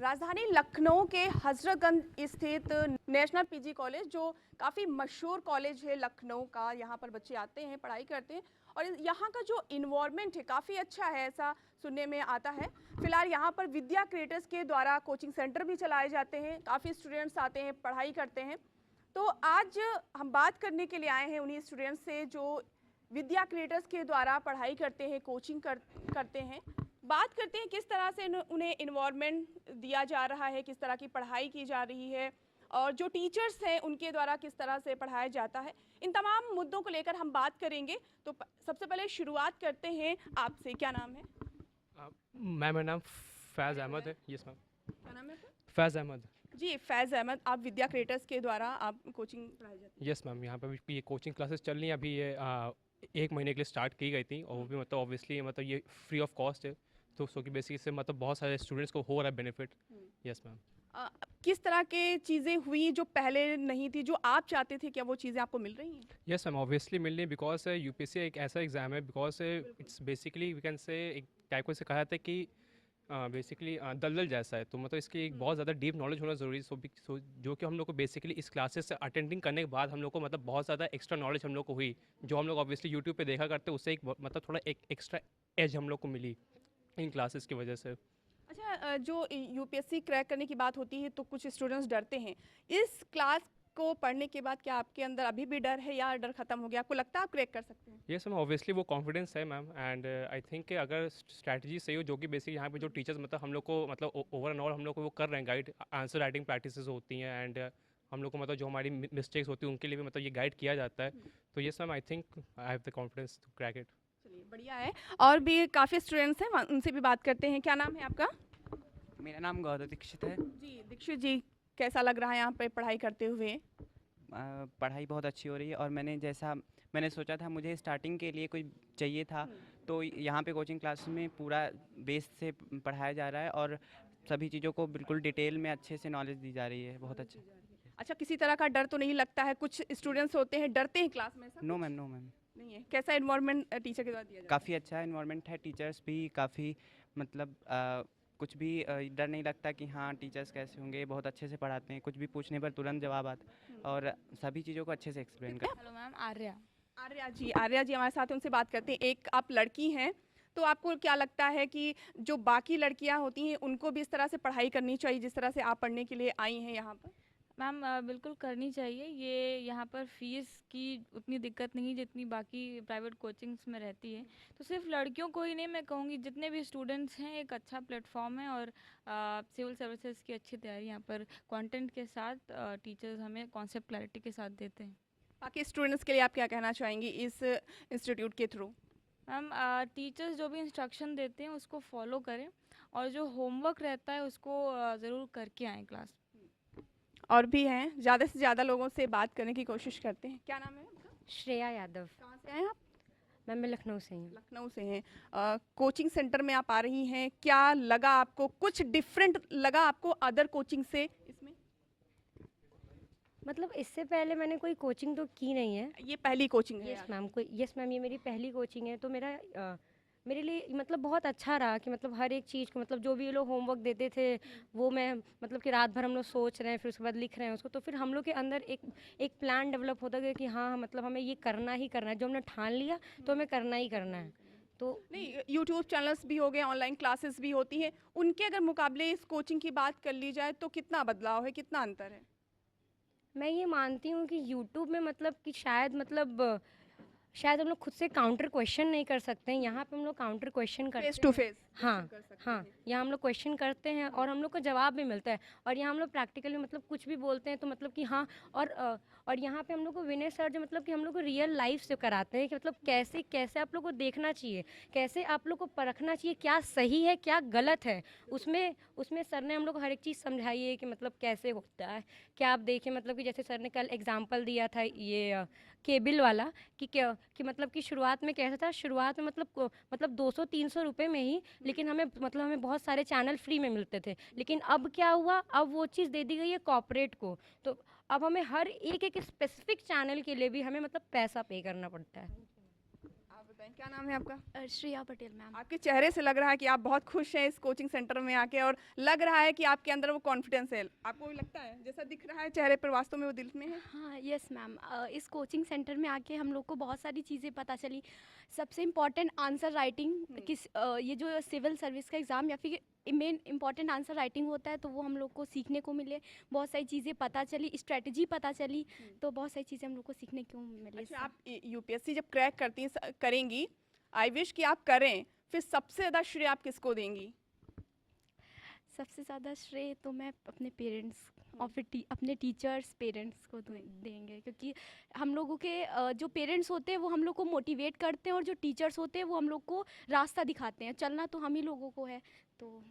राजधानी लखनऊ के हजरतगंज स्थित नेशनल पीजी कॉलेज जो काफ़ी मशहूर कॉलेज है लखनऊ का, यहाँ पर बच्चे आते हैं, पढ़ाई करते हैं और यहाँ का जो इन्वायरमेंट है काफ़ी अच्छा है, ऐसा सुनने में आता है। फिलहाल यहाँ पर विद्या क्रिएटर्स के द्वारा कोचिंग सेंटर भी चलाए जाते हैं, काफ़ी स्टूडेंट्स आते हैं, पढ़ाई करते हैं। तो आज हम बात करने के लिए आए हैं उन्हीं स्टूडेंट्स से जो विद्या क्रिएटर्स के द्वारा पढ़ाई करते हैं, कोचिंग करते हैं। बात करते हैं किस तरह से उन्हें इन्वायरमेंट दिया जा रहा है, किस तरह की पढ़ाई की जा रही है और जो टीचर्स हैं उनके द्वारा किस तरह से पढ़ाया जाता है। इन तमाम मुद्दों को लेकर हम बात करेंगे। तो सबसे पहले शुरुआत करते हैं आपसे। क्या नाम है? मैम मेरा नाम फैज़ अहमद है। Yes ma'am. क्या नाम है आपका? फैज़ अहमद। जी फैज़ अहमद, आप विद्या क्रिएटर्स के द्वारा आप कोचिंग पढ़ाई जाती है? यस मैम, यहाँ पर भी ये कोचिंग क्लासेस चल रही हैं। अभी ये 1 महीने के लिए स्टार्ट की गई थी और वो भी मतलब ऑब्वियसली मतलब ये फ्री ऑफ कॉस्ट है, तो सो की बेसिस से मतलब बहुत सारे स्टूडेंट्स को हो रहा है बेनिफिट। Yes ma'am. किस तरह के चीज़ें हुई जो पहले नहीं थी, जो आप चाहते थे, क्या वो चीज़ें आपको मिल रही हैं? यस मैम, ऑब्वियसली मिल रही है बिकॉज यूपीएससी एक ऐसा एग्ज़ाम है, because it's basically we can say एक टाइप को से कहा जाता है कि बेसिकली दलदल जैसा है, तो मतलब इसकी एक बहुत ज़्यादा डीप नॉलेज होना ज़रूरी है। जो कि हम लोग को बेसिकली इस क्लासेस से अटेंडिंग करने के बाद हम लोग को मतलब बहुत ज़्यादा एक्स्ट्रा नॉलेज हम लोग को हुई, जो हम लोग ऑब्वियसली यूट्यूब पे देखा करते, उससे एक मतलब थोड़ा एक एक्स्ट्रा एज हम लोग को मिली इन क्लासेस की वजह से। अच्छा, जो यूपीएससी क्रैक करने की बात होती है तो कुछ स्टूडेंट्स डरते हैं। इस क्लास को पढ़ने के बाद क्या आपके अंदर अभी भी डर है या डर खत्म हो गया? आपको लगता है आप क्रैक कर सकते हैं? यस मैम, ऑब्वियसली वो कॉन्फिडेंस है मैम, एंड आई थिंक कि अगर स्ट्रैटेजी सही हो, जो कि बेसिक यहाँ पे जो टीचर्स मतलब हम लोग को मतलब ओवर एंड ऑल हम लोग को वो कर रहे हैं गाइड, आंसर राइटिंग प्रैक्टिसेस होती हैं एंड हम लोग को मतलब जो हमारी मिस्टेक्स होती हैं उनके लिए भी मतलब ये गाइड किया जाता है। तो yes ma'am, I think I have the confidence to crack it. चलिए बढ़िया है। और भी काफ़ी स्टूडेंट्स हैं, उनसे भी बात करते हैं। क्या नाम है आपका? मेरा नाम गौरव दीक्षित है। जी दीक्षित जी, कैसा लग रहा है यहाँ पे पढ़ाई करते हुए? पढ़ाई बहुत अच्छी हो रही है और मैंने सोचा था, मुझे स्टार्टिंग के लिए कोई चाहिए था, तो यहाँ पे कोचिंग क्लास में पूरा बेस से पढ़ाया जा रहा है और सभी चीज़ों को बिल्कुल डिटेल में अच्छे से नॉलेज दी जा रही है। बहुत अच्छा। अच्छा, किसी तरह का डर तो नहीं लगता है? कुछ स्टूडेंट्स होते हैं डरते हैं क्लास में, ऐसा नो कुछ? Ma'am, no ma'am. नहीं है। कैसा इन्वायरमेंट टीचर के द्वारा दिया जाता है? काफ़ी अच्छा इन्वायरमेंट है, टीचर्स भी काफ़ी मतलब कुछ भी डर नहीं लगता कि हाँ टीचर्स कैसे होंगे, बहुत अच्छे से पढ़ाते हैं, कुछ भी पूछने पर तुरंत जवाब आता है और सभी चीज़ों को अच्छे से एक्सप्लेन करते हेलो मैम, आर्या। आर्या जी हमारे साथ हैं, उनसे बात करते हैं। एक आप लड़की हैं, तो आपको क्या लगता है कि जो बाकी लड़कियां होती हैं उनको भी इस तरह से पढ़ाई करनी चाहिए जिस तरह से आप पढ़ने के लिए आई हैं यहाँ पर? मैम बिल्कुल करनी चाहिए। ये यहाँ पर फीस की उतनी दिक्कत नहीं जितनी बाकी प्राइवेट कोचिंग्स में रहती है। तो सिर्फ लड़कियों को ही नहीं, मैं कहूँगी जितने भी स्टूडेंट्स हैं, एक अच्छा प्लेटफॉर्म है और सिविल सर्विसेज की अच्छी तैयारी यहाँ पर कंटेंट के साथ टीचर्स हमें कॉन्सेप्ट क्लैरिटी के साथ देते हैं। बाकी स्टूडेंट्स के लिए आप क्या कहना चाहेंगी इस इंस्टीट्यूट के थ्रू? मैम टीचर्स जो भी इंस्ट्रक्शन देते हैं उसको फॉलो करें और जो होमवर्क रहता है उसको ज़रूर करके आएँ क्लास। और भी हैं, ज़्यादा से ज़्यादा लोगों से बात करने की कोशिश करते हैं। क्या नाम है आपका? श्रेया यादव। कहाँ से आए हैं आप? मैम मैं लखनऊ से हूँ। लखनऊ से हैं। कोचिंग सेंटर में आप आ रही हैं, क्या लगा आपको? कुछ डिफरेंट लगा आपको अदर कोचिंग से इसमें? मतलब इससे पहले मैंने कोई कोचिंग तो की नहीं है। ये पहली कोचिंग है? यस मैम, ये मेरी पहली कोचिंग है, तो मेरे लिए मतलब बहुत अच्छा रहा कि मतलब हर एक चीज़ को मतलब जो भी ये लोग होमवर्क देते थे वो मैं मतलब कि रात भर हम लोग सोच रहे हैं, फिर उसके बाद लिख रहे हैं उसको, तो फिर हम लोग के अंदर एक प्लान डेवलप होता गया कि हाँ मतलब हमें ये करना ही करना है, जो हमने ठान लिया तो हमें करना ही करना है। तो नहीं, यूट्यूब चैनल्स भी हो गए, ऑनलाइन क्लासेस भी होती हैं, उनके अगर मुकाबले इस कोचिंग की बात कर ली जाए तो कितना बदलाव है, कितना अंतर है? मैं ये मानती हूँ कि यूट्यूब में मतलब कि शायद हम लोग खुद से काउंटर क्वेश्चन नहीं कर सकते हैं। यहाँ पे हम लोग काउंटर क्वेश्चन करते हैं फेस टू फेस। हाँ हाँ, यहाँ हम लोग क्वेश्चन करते हैं और हम लोग को जवाब भी मिलता है और यहाँ हम लोग प्रैक्टिकली मतलब कुछ भी बोलते हैं तो मतलब कि हाँ। और यहाँ पे हम लोग को विनय सर जो मतलब कि हम लोग को रियल लाइफ से कराते हैं कि मतलब कैसे कैसे आप लोग को देखना चाहिए, कैसे आप लोग को परखना चाहिए, क्या सही है क्या गलत है। उसमें उसमें सर ने हम लोग को हर एक चीज़ समझाई है कि मतलब कैसे होता है। क्या आप देखें मतलब कि जैसे सर ने कल एग्जाम्पल दिया था ये केबल वाला कि मतलब कि शुरुआत में कैसा था, शुरुआत में मतलब 200-300 रुपये में ही, लेकिन हमें बहुत सारे चैनल फ्री में मिलते थे। लेकिन अब क्या हुआ, अब वो चीज़ दे दी गई है कॉर्पोरेट को, तो अब हमें हर एक स्पेसिफिक चैनल के लिए भी हमें मतलब पैसा पे करना पड़ता है। आप बताएं हैं, क्या नाम है आपका? श्रेया पटेल मैम। आपके चेहरे से लग रहा है कि आप बहुत खुश हैं इस कोचिंग सेंटर में आके, और लग रहा है कि आपके अंदर वो कॉन्फिडेंस है। आपको भी लगता है जैसा दिख रहा है चेहरे पर, वास्तव में वो दिल में है? हाँ यस मैम, इस कोचिंग सेंटर में आके हम लोग को बहुत सारी चीज़ें पता चली। सबसे इम्पॉर्टेंट आंसर राइटिंग, ये जो सिविल सर्विस का एग्ज़ाम या फिर मेन इम्पॉर्टेंट आंसर राइटिंग होता है, तो वो हम लोग को सीखने को मिले। बहुत सारी चीज़ें पता चली, स्ट्रेटजी पता चली, तो बहुत सारी चीज़ें हम लोग को सीखने को मिली। अच्छा, आप यूपीएससी जब क्रैक करती हैं, करेंगी, आई विश कि आप करें, फिर सबसे ज़्यादा श्रेय आप किसको देंगी? सबसे ज़्यादा श्रेय तो मैं अपने पेरेंट्स और फिर अपने टीचर्स पेरेंट्स को देंगे, क्योंकि हम लोगों के जो पेरेंट्स होते हैं वो हम लोग को मोटिवेट करते हैं, और जो टीचर्स होते हैं वो हम लोग को रास्ता दिखाते हैं। चलना तो हम ही लोगों को है। तो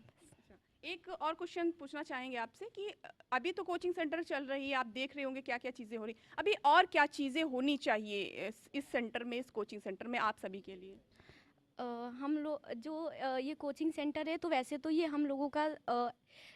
एक और क्वेश्चन पूछना चाहेंगे आपसे कि अभी तो कोचिंग सेंटर चल रही है, आप देख रहे होंगे क्या क्या चीज़ें हो रही, अभी और क्या चीज़ें होनी चाहिए इस सेंटर में, इस कोचिंग सेंटर में आप सभी के लिए? हम लोग जो ये कोचिंग सेंटर है, तो वैसे तो ये हम लोगों का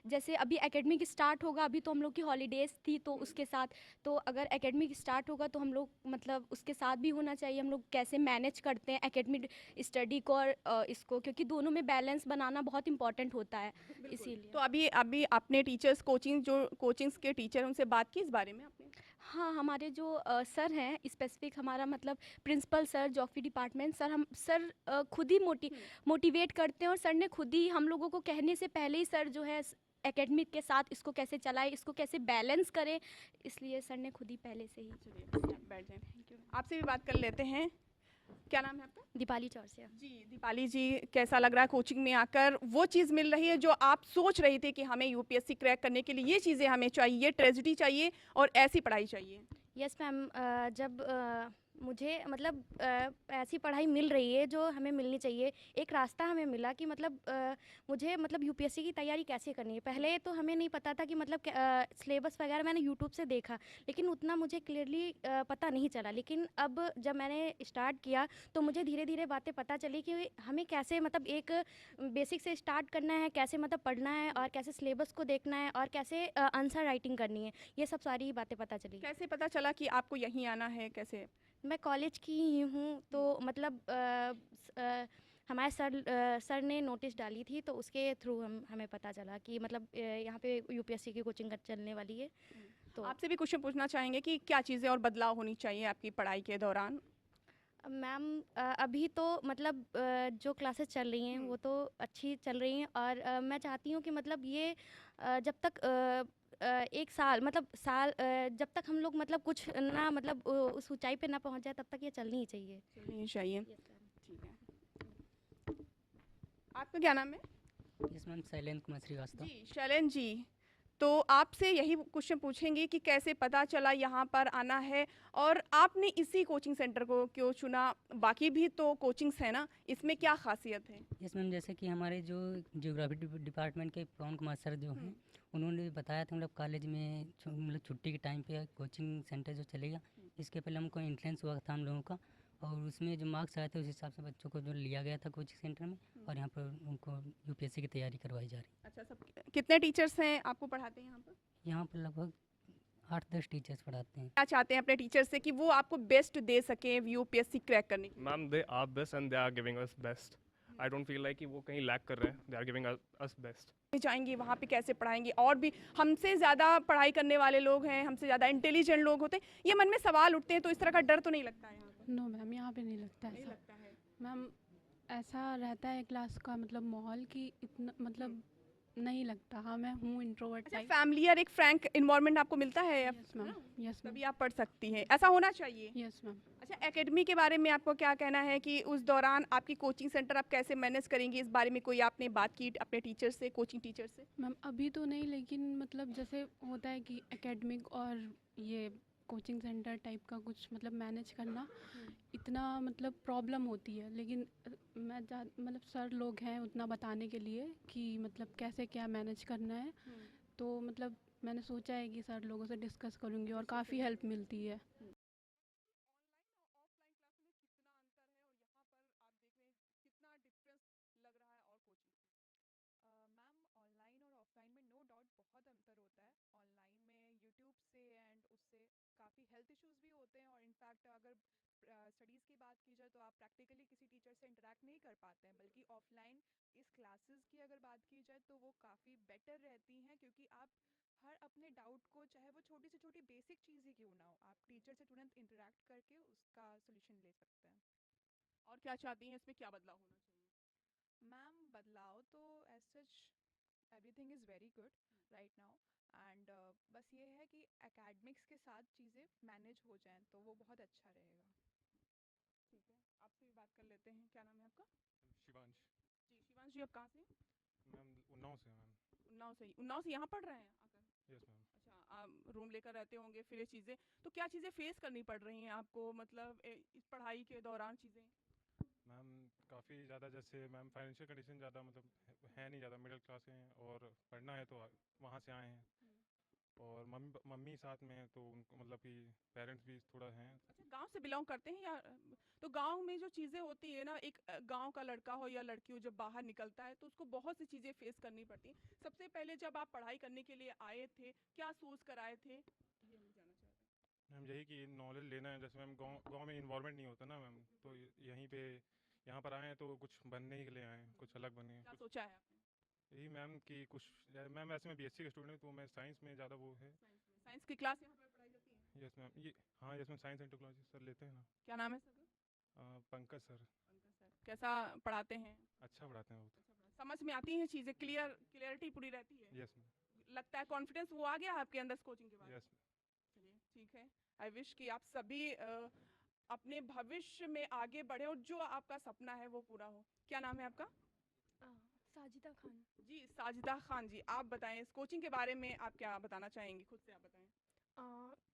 जैसे अभी एकेडमिक स्टार्ट होगा, अभी तो हम लोग की हॉलीडेज़ थी, तो उसके साथ तो अगर एकेडमिक स्टार्ट होगा तो हम लोग मतलब उसके साथ भी होना चाहिए। हम लोग कैसे मैनेज करते हैं एकेडमिक स्टडी को और इसको, क्योंकि दोनों में बैलेंस बनाना बहुत इंपॉर्टेंट होता है, इसीलिए। तो अभी अभी अपने टीचर्स, कोचिंग्स के टीचर, उनसे बात की इस बारे में आपने? हाँ, हमारे जो सर हैं स्पेसिफिक, हमारा मतलब principal sir geography department sir खुद ही मोटिवेट करते हैं, और सर ने खुद ही हम लोगों को कहने से पहले ही सर जो है एकेडमिक के साथ इसको कैसे चलाए, इसको कैसे बैलेंस करें, इसलिए सर ने खुद ही पहले से ही। बैठ जाएं। Thank you. आपसे भी बात कर लेते हैं, क्या नाम है आपका? दीपाली चौरसिया। जी दीपाली जी, कैसा लग रहा है कोचिंग में आकर? वो चीज़ मिल रही है जो आप सोच रही थी कि हमें यूपीएससी क्रैक करने के लिए ये चीज़ें हमें चाहिए, ट्रेजेडी चाहिए और ऐसी पढ़ाई चाहिए? यस मैम, जब मुझे मतलब ऐसी पढ़ाई मिल रही है जो हमें मिलनी चाहिए, एक रास्ता हमें मिला कि मतलब मुझे मतलब यूपीएससी की तैयारी कैसे करनी है। पहले तो हमें नहीं पता था कि मतलब सिलेबस वगैरह मैंने यूट्यूब से देखा, लेकिन उतना मुझे क्लियरली पता नहीं चला। लेकिन अब जब मैंने स्टार्ट किया तो मुझे धीरे धीरे बातें पता चली कि हमें कैसे मतलब एक बेसिक से स्टार्ट करना है, कैसे मतलब पढ़ना है, और कैसे सिलेबस को देखना है, और कैसे आंसर राइटिंग करनी है। ये सब सारी बातें पता चली। कैसे पता चला कि आपको यहीं आना है, कैसे? मैं कॉलेज की ही हूँ, तो मतलब हमारे सर ने नोटिस डाली थी, तो उसके थ्रू हमें पता चला कि मतलब यहाँ पे यूपीएससी की कोचिंग चलने वाली है। तो आपसे भी क्वेश्चन पूछना चाहेंगे कि क्या चीज़ें और बदलाव होनी चाहिए आपकी पढ़ाई के दौरान? मैम अभी तो मतलब जो क्लासेस चल रही हैं वो तो अच्छी चल रही हैं, और मैं चाहती हूँ कि मतलब ये जब तक एक साल मतलब जब तक हम लोग मतलब कुछ ना मतलब उस ऊंचाई पे ना पहुंच जाए, तब तक ये चलनी ही चाहिए। चलनी चाहिए। ठीक है। आपका क्या नाम है? Yes ma'am, Shailendra Kumar Srivastava. जी शैलेंद्र जी, तो आपसे यही क्वेश्चन पूछेंगे कि कैसे पता चला यहाँ पर आना है, और आपने इसी कोचिंग सेंटर को क्यों चुना? बाकी भी तो कोचिंग्स हैं ना, इसमें क्या खासियत है? यस मैम, जैसे कि हमारे जो ज्योग्राफी डिपार्टमेंट के पवन कुमार सर जो हैं, उन्होंने बताया था मतलब कॉलेज में मतलब छुट्टी के टाइम पे कोचिंग सेंटर जो चलेगा, इसके पहले हमको एंट्रेंस हुआ था हम लोगों का, और उसमें जो मार्क्स आए थे उस हिसाब से बच्चों को जो लिया गया था कोचिंग सेंटर में, और यहाँ पर उनको यूपीएससी की तैयारी करवाई जा रही है। अच्छा, सब कितने टीचर्स हैं आपको पढ़ाते हैं यहाँ पर? यहाँ पर लगभग 8-10 टीचर्स पढ़ाते हैं। क्या चाहते हैं अपने टीचर से कि वो आपको बेस्ट दे सके यूपीएससी क्रैक करने के लिए? Ma'am they are best and they are giving us best. I don't feel like कि वो कहीं लैक कर रहे हैं, they are giving us best. जाएंगे वहाँ पे कैसे पढ़ाएंगे? और भी हमसे ज़्यादा पढ़ाई करने वाले लोग हैं, हमसे ज़्यादा इंटेलिजेंट लोग होते हैं, ये मन में सवाल उठते हैं, तो इस तरह का डर तो नहीं लगता है यहाँ पर? नो मैम, यहाँ पे नहीं लगता नहीं ऐसा। लगता है। मैम ऐसा रहता है क्लास का मतलब माहौल कि इतना मतलब नहीं लगता। हाँ, मैं हूँ इंट्रोवर्ट अच्छा, टाइप। फैमिलियर एक फ्रैंक इन्वायरमेंट आपको मिलता है? यस मैम, यस मैम, तभी आप पढ़ सकती हैं, ऐसा होना चाहिए। Yes ma'am. अच्छा, एकेडमी के बारे में आपको क्या कहना है कि उस दौरान आपकी कोचिंग सेंटर आप कैसे मैनेज करेंगी? इस बारे में कोई आपने बात की अपने टीचर से, कोचिंग टीचर से? मैम अभी तो नहीं, लेकिन मतलब जैसे होता है कि एकेडमिक और ये कोचिंग सेंटर टाइप का कुछ मतलब मैनेज करना इतना मतलब प्रॉब्लम होती है, लेकिन मैं मतलब सर लोग हैं उतना बताने के लिए कि मतलब कैसे क्या मैनेज करना है, तो मतलब मैंने सोचा है कि सर लोगों से डिस्कस करूँगी और काफ़ी हेल्प मिलती है। मैम ऑनलाइन और ऑफलाइन में नो डाउट बहुत अंतर होता है। ऑनलाइन में यूट्यूब से एंड उससे काफ़ी हेल्थ इश्यूज भी होते हैं, और इनफैक्ट अगर स्टडीज़ की बात की जाए तो आप प्रैक्टिकली किसी टीचर से इंटरेक्ट नहीं कर पाते हैं, बल्कि ऑफलाइन इस क्लासेस की अगर बात की जाए तो वो काफ़ी बेटर रहती हैं, क्योंकि आप हर अपने डाउट को, चाहे वो छोटी से छोटी बेसिक चीज़ ही क्यों ना हो, आप टीचर से तुरंत इंटरेक्ट करके उसका सोल्यूशन ले सकते हैं। और क्या चाहती हैं, इसमें क्या बदलाव होना चाहिए? मैम बदलाव तो as such everything is very good right now, and बस ये है कि एकेडमिक्स के साथ चीज़ें मैनेज हो जाएं तो वो बहुत अच्छा रहेगा। ठीक है, आपसे भी बात कर लेते हैं। क्या नाम है आपका? शिवांश। जी शिवांश जी, आप कहाँ से? मैम उन्नाव से मैम। उन्नाव से यहाँ पढ़ रहे हैं आकर? Yes ma'am. अच्छा, आप रूम लेकर रहते होंगे, फिर ये चीज़ें तो क्या चीज़ें फेस करनी पड़ रही हैं आपको, मतलब इस पढ़ाई के दौरान चीज़ें? मैम काफ़ी ज़्यादा, जैसे मैम फाइनेंशियल कंडीशन ज़्यादा मतलब है नहीं, ज़्यादा मिडिल क्लास हैं और पढ़ना है तो वहाँ से आए हैं। और मम्मी साथ में है तो उनको मतलब कि पेरेंट्स भी थोड़ा हैं। अच्छा, गांव से बिलोंग करते हैं या तो गांव में जो चीज़ें होती है ना, एक गांव का लड़का हो या लड़की हो जब बाहर निकलता है तो उसको बहुत सी चीज़ें फेस करनी पड़ती हैं। सबसे पहले जब आप पढ़ाई करने के लिए आए थे, क्या सोच कर आए थे, ये हम जानना चाहते हैं। मैम यही कि नॉलेज लेना है, जैसे मैम गांव में इन्वॉल्वमेंट नहीं होता ना मैम, तो यहीं पे यहाँ पर आए हैं तो कुछ बनने के लिए आए हैं, कुछ अलग बने क्या कुछ। सोचा है आपने? यही मैम कि कुछ, मैम वैसे मैं बीएससी का स्टूडेंट हूँ तो मैं साइंस में ज़्यादा वो है। साइंस की क्लास यहाँ पर पढ़ाई जाती है? यस मैम, ये हाँ yes ma'am, science and technology sir लेते हैं ना। क्या नाम है सर का? पंकज सर। पंकज सर कैसा पढ़ाते हैं? अच्छा पढ़ाते हैं बहुत। अच्छा समझ में आती हैं चीज़ें, क्लियरिटी पूरी रहती है? Yes ma'am. लगता है कॉन्फिडेंस वो आ गया आपके अंदर कोचिंग के बाद? यस। चलिए ठीक है। आई विश कि आप सभी अपने भविष्य में आगे बढ़े और जो आपका सपना है वो पूरा हो। क्या नाम है आपका? साजिदा खान। जी साजिदा खान जी, आप बताएं इस कोचिंग के बारे में, आप क्या बताना चाहेंगी, खुद से आप बताएं।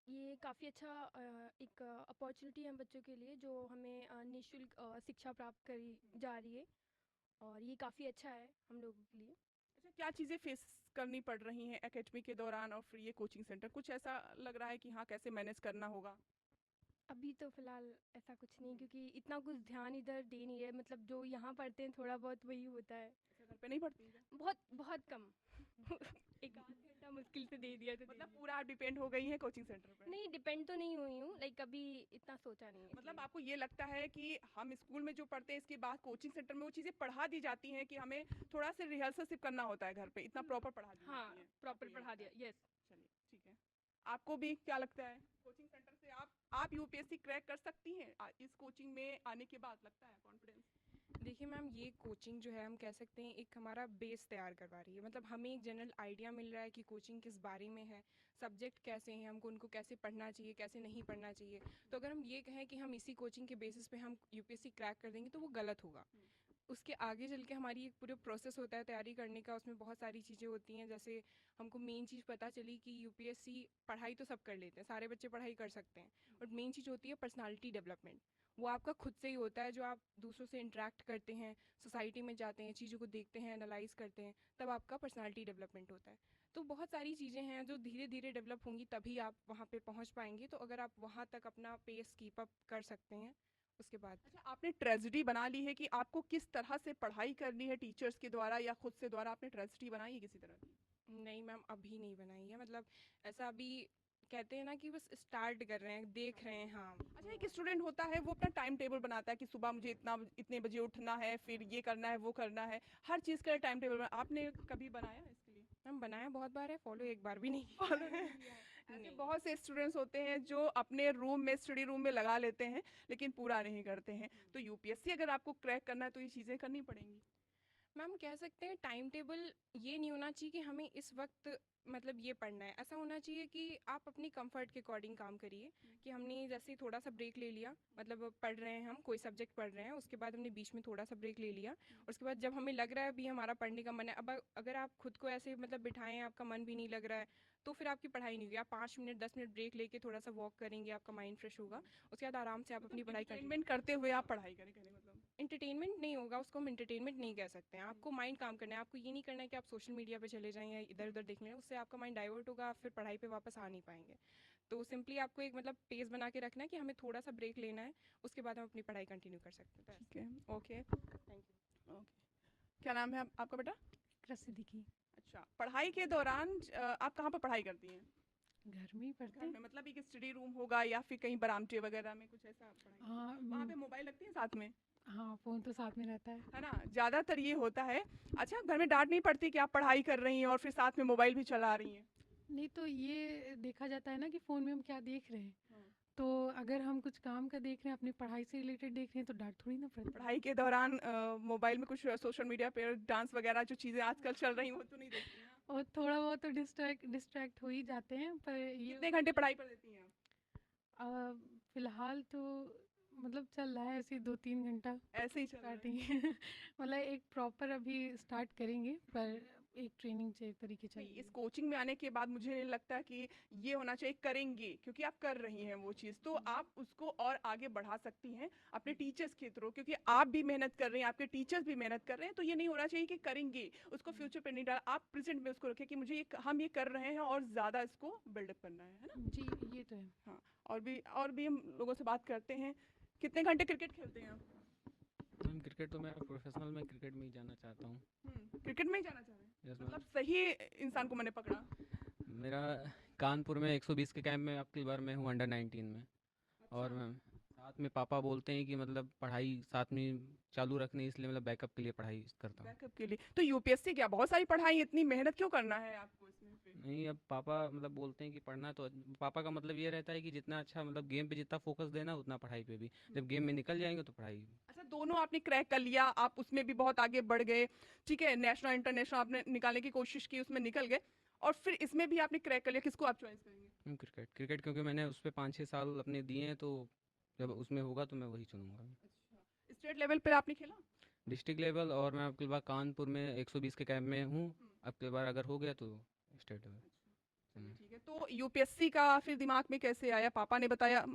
ये काफ़ी अच्छा एक अपॉर्चुनिटी है बच्चों के लिए, जो हमें निःशुल्क शिक्षा प्राप्त करी जा रही है, और ये काफ़ी अच्छा है हम लोगों के लिए। अच्छा, क्या चीज़ें फेस करनी पड़ रही हैं एकेडमी के दौरान और फिर ये कोचिंग सेंटर, कुछ ऐसा लग रहा है कि हाँ कैसे मैनेज करना होगा? अभी तो फ़िलहाल ऐसा कुछ नहीं, क्योंकि इतना कुछ ध्यान इधर दे नहीं रहे, मतलब जो यहाँ पढ़ते हैं थोड़ा बहुत वही होता है। अच्छा, घर पे नहीं पढ़ती हैं? बहुत बहुत कम एक आध घंटा मुश्किल से दे दिया तो दे मतलब दिया। पूरा डिपेंड हो गई है कोचिंग सेंटर पर? नहीं, डिपेंड तो नहीं हुई हूँ, लाइक अभी इतना सोचा नहीं है मतलब इसलिए। आपको ये लगता है कि हम स्कूल में जो पढ़ते हैं इसके बाद कोचिंग सेंटर में वो चीज़ें पढ़ा दी जाती हैं कि हमें थोड़ा सा रिहर्सल सिर्फ करना होता है, घर पे इतना प्रॉपर पढ़ा दी हाँ, जाती है? प्रॉपर आपको ये पढ़ा लगता दिया, है? यस। चलिए ठीक है। आपको भी क्या लगता है कोचिंग सेंटर से आप यूपीएससी क्रैक कर सकती हैं इस कोचिंग में आने के बाद, लगता है कॉन्फिडेंस? देखिए मैम, ये कोचिंग जो है हम कह सकते हैं एक हमारा बेस तैयार करवा रही है। मतलब हमें एक जनरल आइडिया मिल रहा है कि कोचिंग किस बारे में है, सब्जेक्ट कैसे हैं, हमको उनको कैसे पढ़ना चाहिए, कैसे नहीं पढ़ना चाहिए। तो अगर हम ये कहें कि हम इसी कोचिंग के बेसिस पे हम यूपीएससी क्रैक कर देंगे तो वो गलत होगा। उसके आगे चल के हमारी एक पूरा प्रोसेस होता है तैयारी करने का, उसमें बहुत सारी चीज़ें होती हैं। जैसे हमको मेन चीज़ पता चली कि यूपीएससी पढ़ाई तो सब कर लेते हैं, सारे बच्चे पढ़ाई कर सकते हैं, बट मेन चीज़ होती है पर्सनालिटी डेवलपमेंट। वो आपका खुद से ही होता है, जो आप दूसरों से इंटरेक्ट करते हैं, सोसाइटी में जाते हैं, चीज़ों को देखते हैं, एनालाइज करते हैं, तब आपका पर्सनालिटी डेवलपमेंट होता है। तो बहुत सारी चीज़ें हैं जो धीरे धीरे डेवलप होंगी, तभी आप वहाँ पे पहुँच पाएंगे। तो अगर आप वहाँ तक अपना पेस कीप अप कर सकते हैं उसके बाद। अच्छा, आपने ट्रेजेडी बना ली है कि आपको किस तरह से पढ़ाई करनी है, टीचर्स के द्वारा या खुद से द्वारा आपने ट्रेजेडी बनाई है किसी तरह की? नहीं मैम, अभी नहीं बनाई है। मतलब ऐसा अभी कहते हैं ना कि बस स्टार्ट कर रहे हैं, देख रहे हैं। हाँ। अच्छा, एक स्टूडेंट होता है वो अपना टाइम टेबल बनाता है कि सुबह मुझे इतने बजे उठना है, फिर ये करना है वो करना है, हर चीज़ का टाइम टेबल आपने कभी बनाया इसके लिए? मैम बनाया बहुत बार है, फॉलो एक बार भी नहीं फॉलो नहीं किया है। ऐसे बहुत से स्टूडेंट्स होते हैं जो अपने रूम में, स्टडी रूम में लगा लेते हैं लेकिन पूरा नहीं करते हैं। तो यूपीएससी अगर आपको क्रैक करना है तो ये चीज़ें करनी पड़ेंगी। मैम कह सकते हैं टाइम टेबल ये नहीं होना चाहिए कि हमें इस वक्त मतलब ये पढ़ना है। ऐसा होना चाहिए कि आप अपनी कंफर्ट के अकॉर्डिंग काम करिए। कि हमने जैसे थोड़ा सा ब्रेक ले लिया, मतलब पढ़ रहे हैं, हम कोई सब्जेक्ट पढ़ रहे हैं, उसके बाद हमने बीच में थोड़ा सा ब्रेक ले लिया, उसके बाद जब हमें लग रहा है अभी हमारा पढ़ने का मन है, अब अगर आप खुद को ऐसे मतलब बिठाएं, आपका मन भी नहीं लग रहा है, तो फिर आपकी पढ़ाई नहीं होगी। आप 5 मिनट 10 मिनट ब्रेक लेके थोड़ा सा वॉक करेंगे, आपका माइंड फ्रेश होगा, उसके बाद आराम से आप अपनी पढ़ाई एंटरटेनमेंट करते हुए आप पढ़ाई करें, कहने मतलब एंटरटेनमेंट नहीं होगा, उसको हम एंटरटेनमेंट नहीं कह सकते हैं। आपको माइंड काम करना है, आपको ये नहीं करना है कि आप सोशल मीडिया पे चले जाएं या इधर उधर देख लें, उससे आपका माइंड डाइवर्ट होगा, आप फिर पढ़ाई पे वापस आ नहीं पाएंगे। तो सिंपली आपको एक मतलब पेस बना के रखना है कि हमें थोड़ा सा ब्रेक लेना है, उसके बाद हम अपनी पढ़ाई कंटिन्यू कर सकते हैं। ठीक है, ओके थैंक यू। ओके। क्या नाम है आपका बेटा? कृषि दिखी अच्छा, पढ़ाई के दौरान आप कहाँ पर पढ़ाई करती हैं? घर में ही पढ़ते घर हैं। में मतलब एक स्टडी रूम होगा या फिर कहीं बरामचे वगैरह में कुछ ऐसा पढ़ाई? हाँ वहाँ पे मोबाइल रखती हैं साथ में? हाँ, फ़ोन तो साथ में रहता है ना, ज़्यादातर ये होता है। अच्छा, घर में डांट नहीं पड़ती कि आप पढ़ाई कर रही हैं और फिर साथ में मोबाइल भी चला रही हैं? नहीं तो ये देखा जाता है ना कि फ़ोन में हम क्या देख रहे हैं। हाँ। तो अगर हम कुछ काम का देख रहे हैं, अपनी पढ़ाई से रिलेटेड देख रहे हैं, तो डांट थोड़ी ना पड़ती। पढ़ाई के दौरान मोबाइल में कुछ सोशल मीडिया पे डांस वगैरह जो चीज़ें आजकल चल रही हैं वो तो नहीं देखती हैं? और थोड़ा बहुत तो डिस्ट्रैक्ट हो ही जाते हैं, पर ये कितने घंटे पढ़ाई पर देती हैं आप? फ़िलहाल तो मतलब चल रहा है ऐसे ही 2-3 घंटा ऐसे ही चल रहा है। स्टार्टिंग मतलब एक प्रॉपर अभी स्टार्ट करेंगे, पर एक ट्रेनिंग से तरीके चल नहीं, रही इस है। कोचिंग में आने के बाद मुझे नहीं लगता कि ये होना चाहिए करेंगे, क्योंकि आप कर रही हैं वो चीज़, तो आप उसको और आगे बढ़ा सकती हैं अपने टीचर्स के थ्रू, क्योंकि आप भी मेहनत कर रही हैं, आपके टीचर्स भी मेहनत कर रहे हैं, तो ये नहीं होना चाहिए कि करेंगे उसको फ्यूचर पे नहीं डाल, आप प्रेजेंट में उसको रखें कि मुझे हम ये कर रहे हैं और ज़्यादा इसको बिल्डअप करना है ना? जी, ये तो है। हाँ, और भी हम लोगों से बात करते हैं। कितने घंटे क्रिकेट खेलते हैं आप? मैम क्रिकेट तो मैं प्रोफेशनल में क्रिकेट में ही जाना चाहता हूँ। क्रिकेट में ही जाना चाह रहे हैं? यस मतलब सही इंसान को मैंने पकड़ा। मेरा कानपुर में 120 के कैंप में अब की बार मैं हूँ अंडर 19 में। और मैं साथ में पापा बोलते हैं कि मतलब पढ़ाई साथ में चालू रखनी, इसलिए मतलब बैकअप के लिए पढ़ाई करता हूँ। बैकअप के लिए तो यूपीएससी क्या बहुत सारी पढ़ाई, इतनी मेहनत क्यों करना है आपको इसमें फिर? नहीं, अब पापा मतलब बोलते हैं कि पढ़ना, तो पापा का मतलब ये रहता है कि जितना अच्छा मतलब गेम पे जितना फोकस देना उतना पढ़ाई पे भी, जब गेम में निकल जाएंगे तो पढ़ाई। अच्छा, दोनों आपने क्रैक कर लिया, आप उसमें भी बहुत आगे बढ़ गए, ठीक है, नेशनल इंटरनेशनल आपने निकालने की कोशिश की, उसमें निकल गए, और फिर इसमें भी आपने क्रैक कर लिया, किसको आप चॉइस करेंगे? क्रिकेट क्रिकेट क्योंकि मैंने उस पर 5-6 साल अपने दिए हैं, तो जब उसमें होगा तो मैं वही चुनूंगा। स्टेट लेवल पर आपने खेला? डिस्ट्रिक्ट लेवल, और मैं अब की बार कानपुर में 120 के कैंप में हूँ। अब की बार अगर हो गया तो स्टेट लेवल। ठीक है, तो यूपीएससी का फिर दिमाग में कैसे आया, पापा ने बताया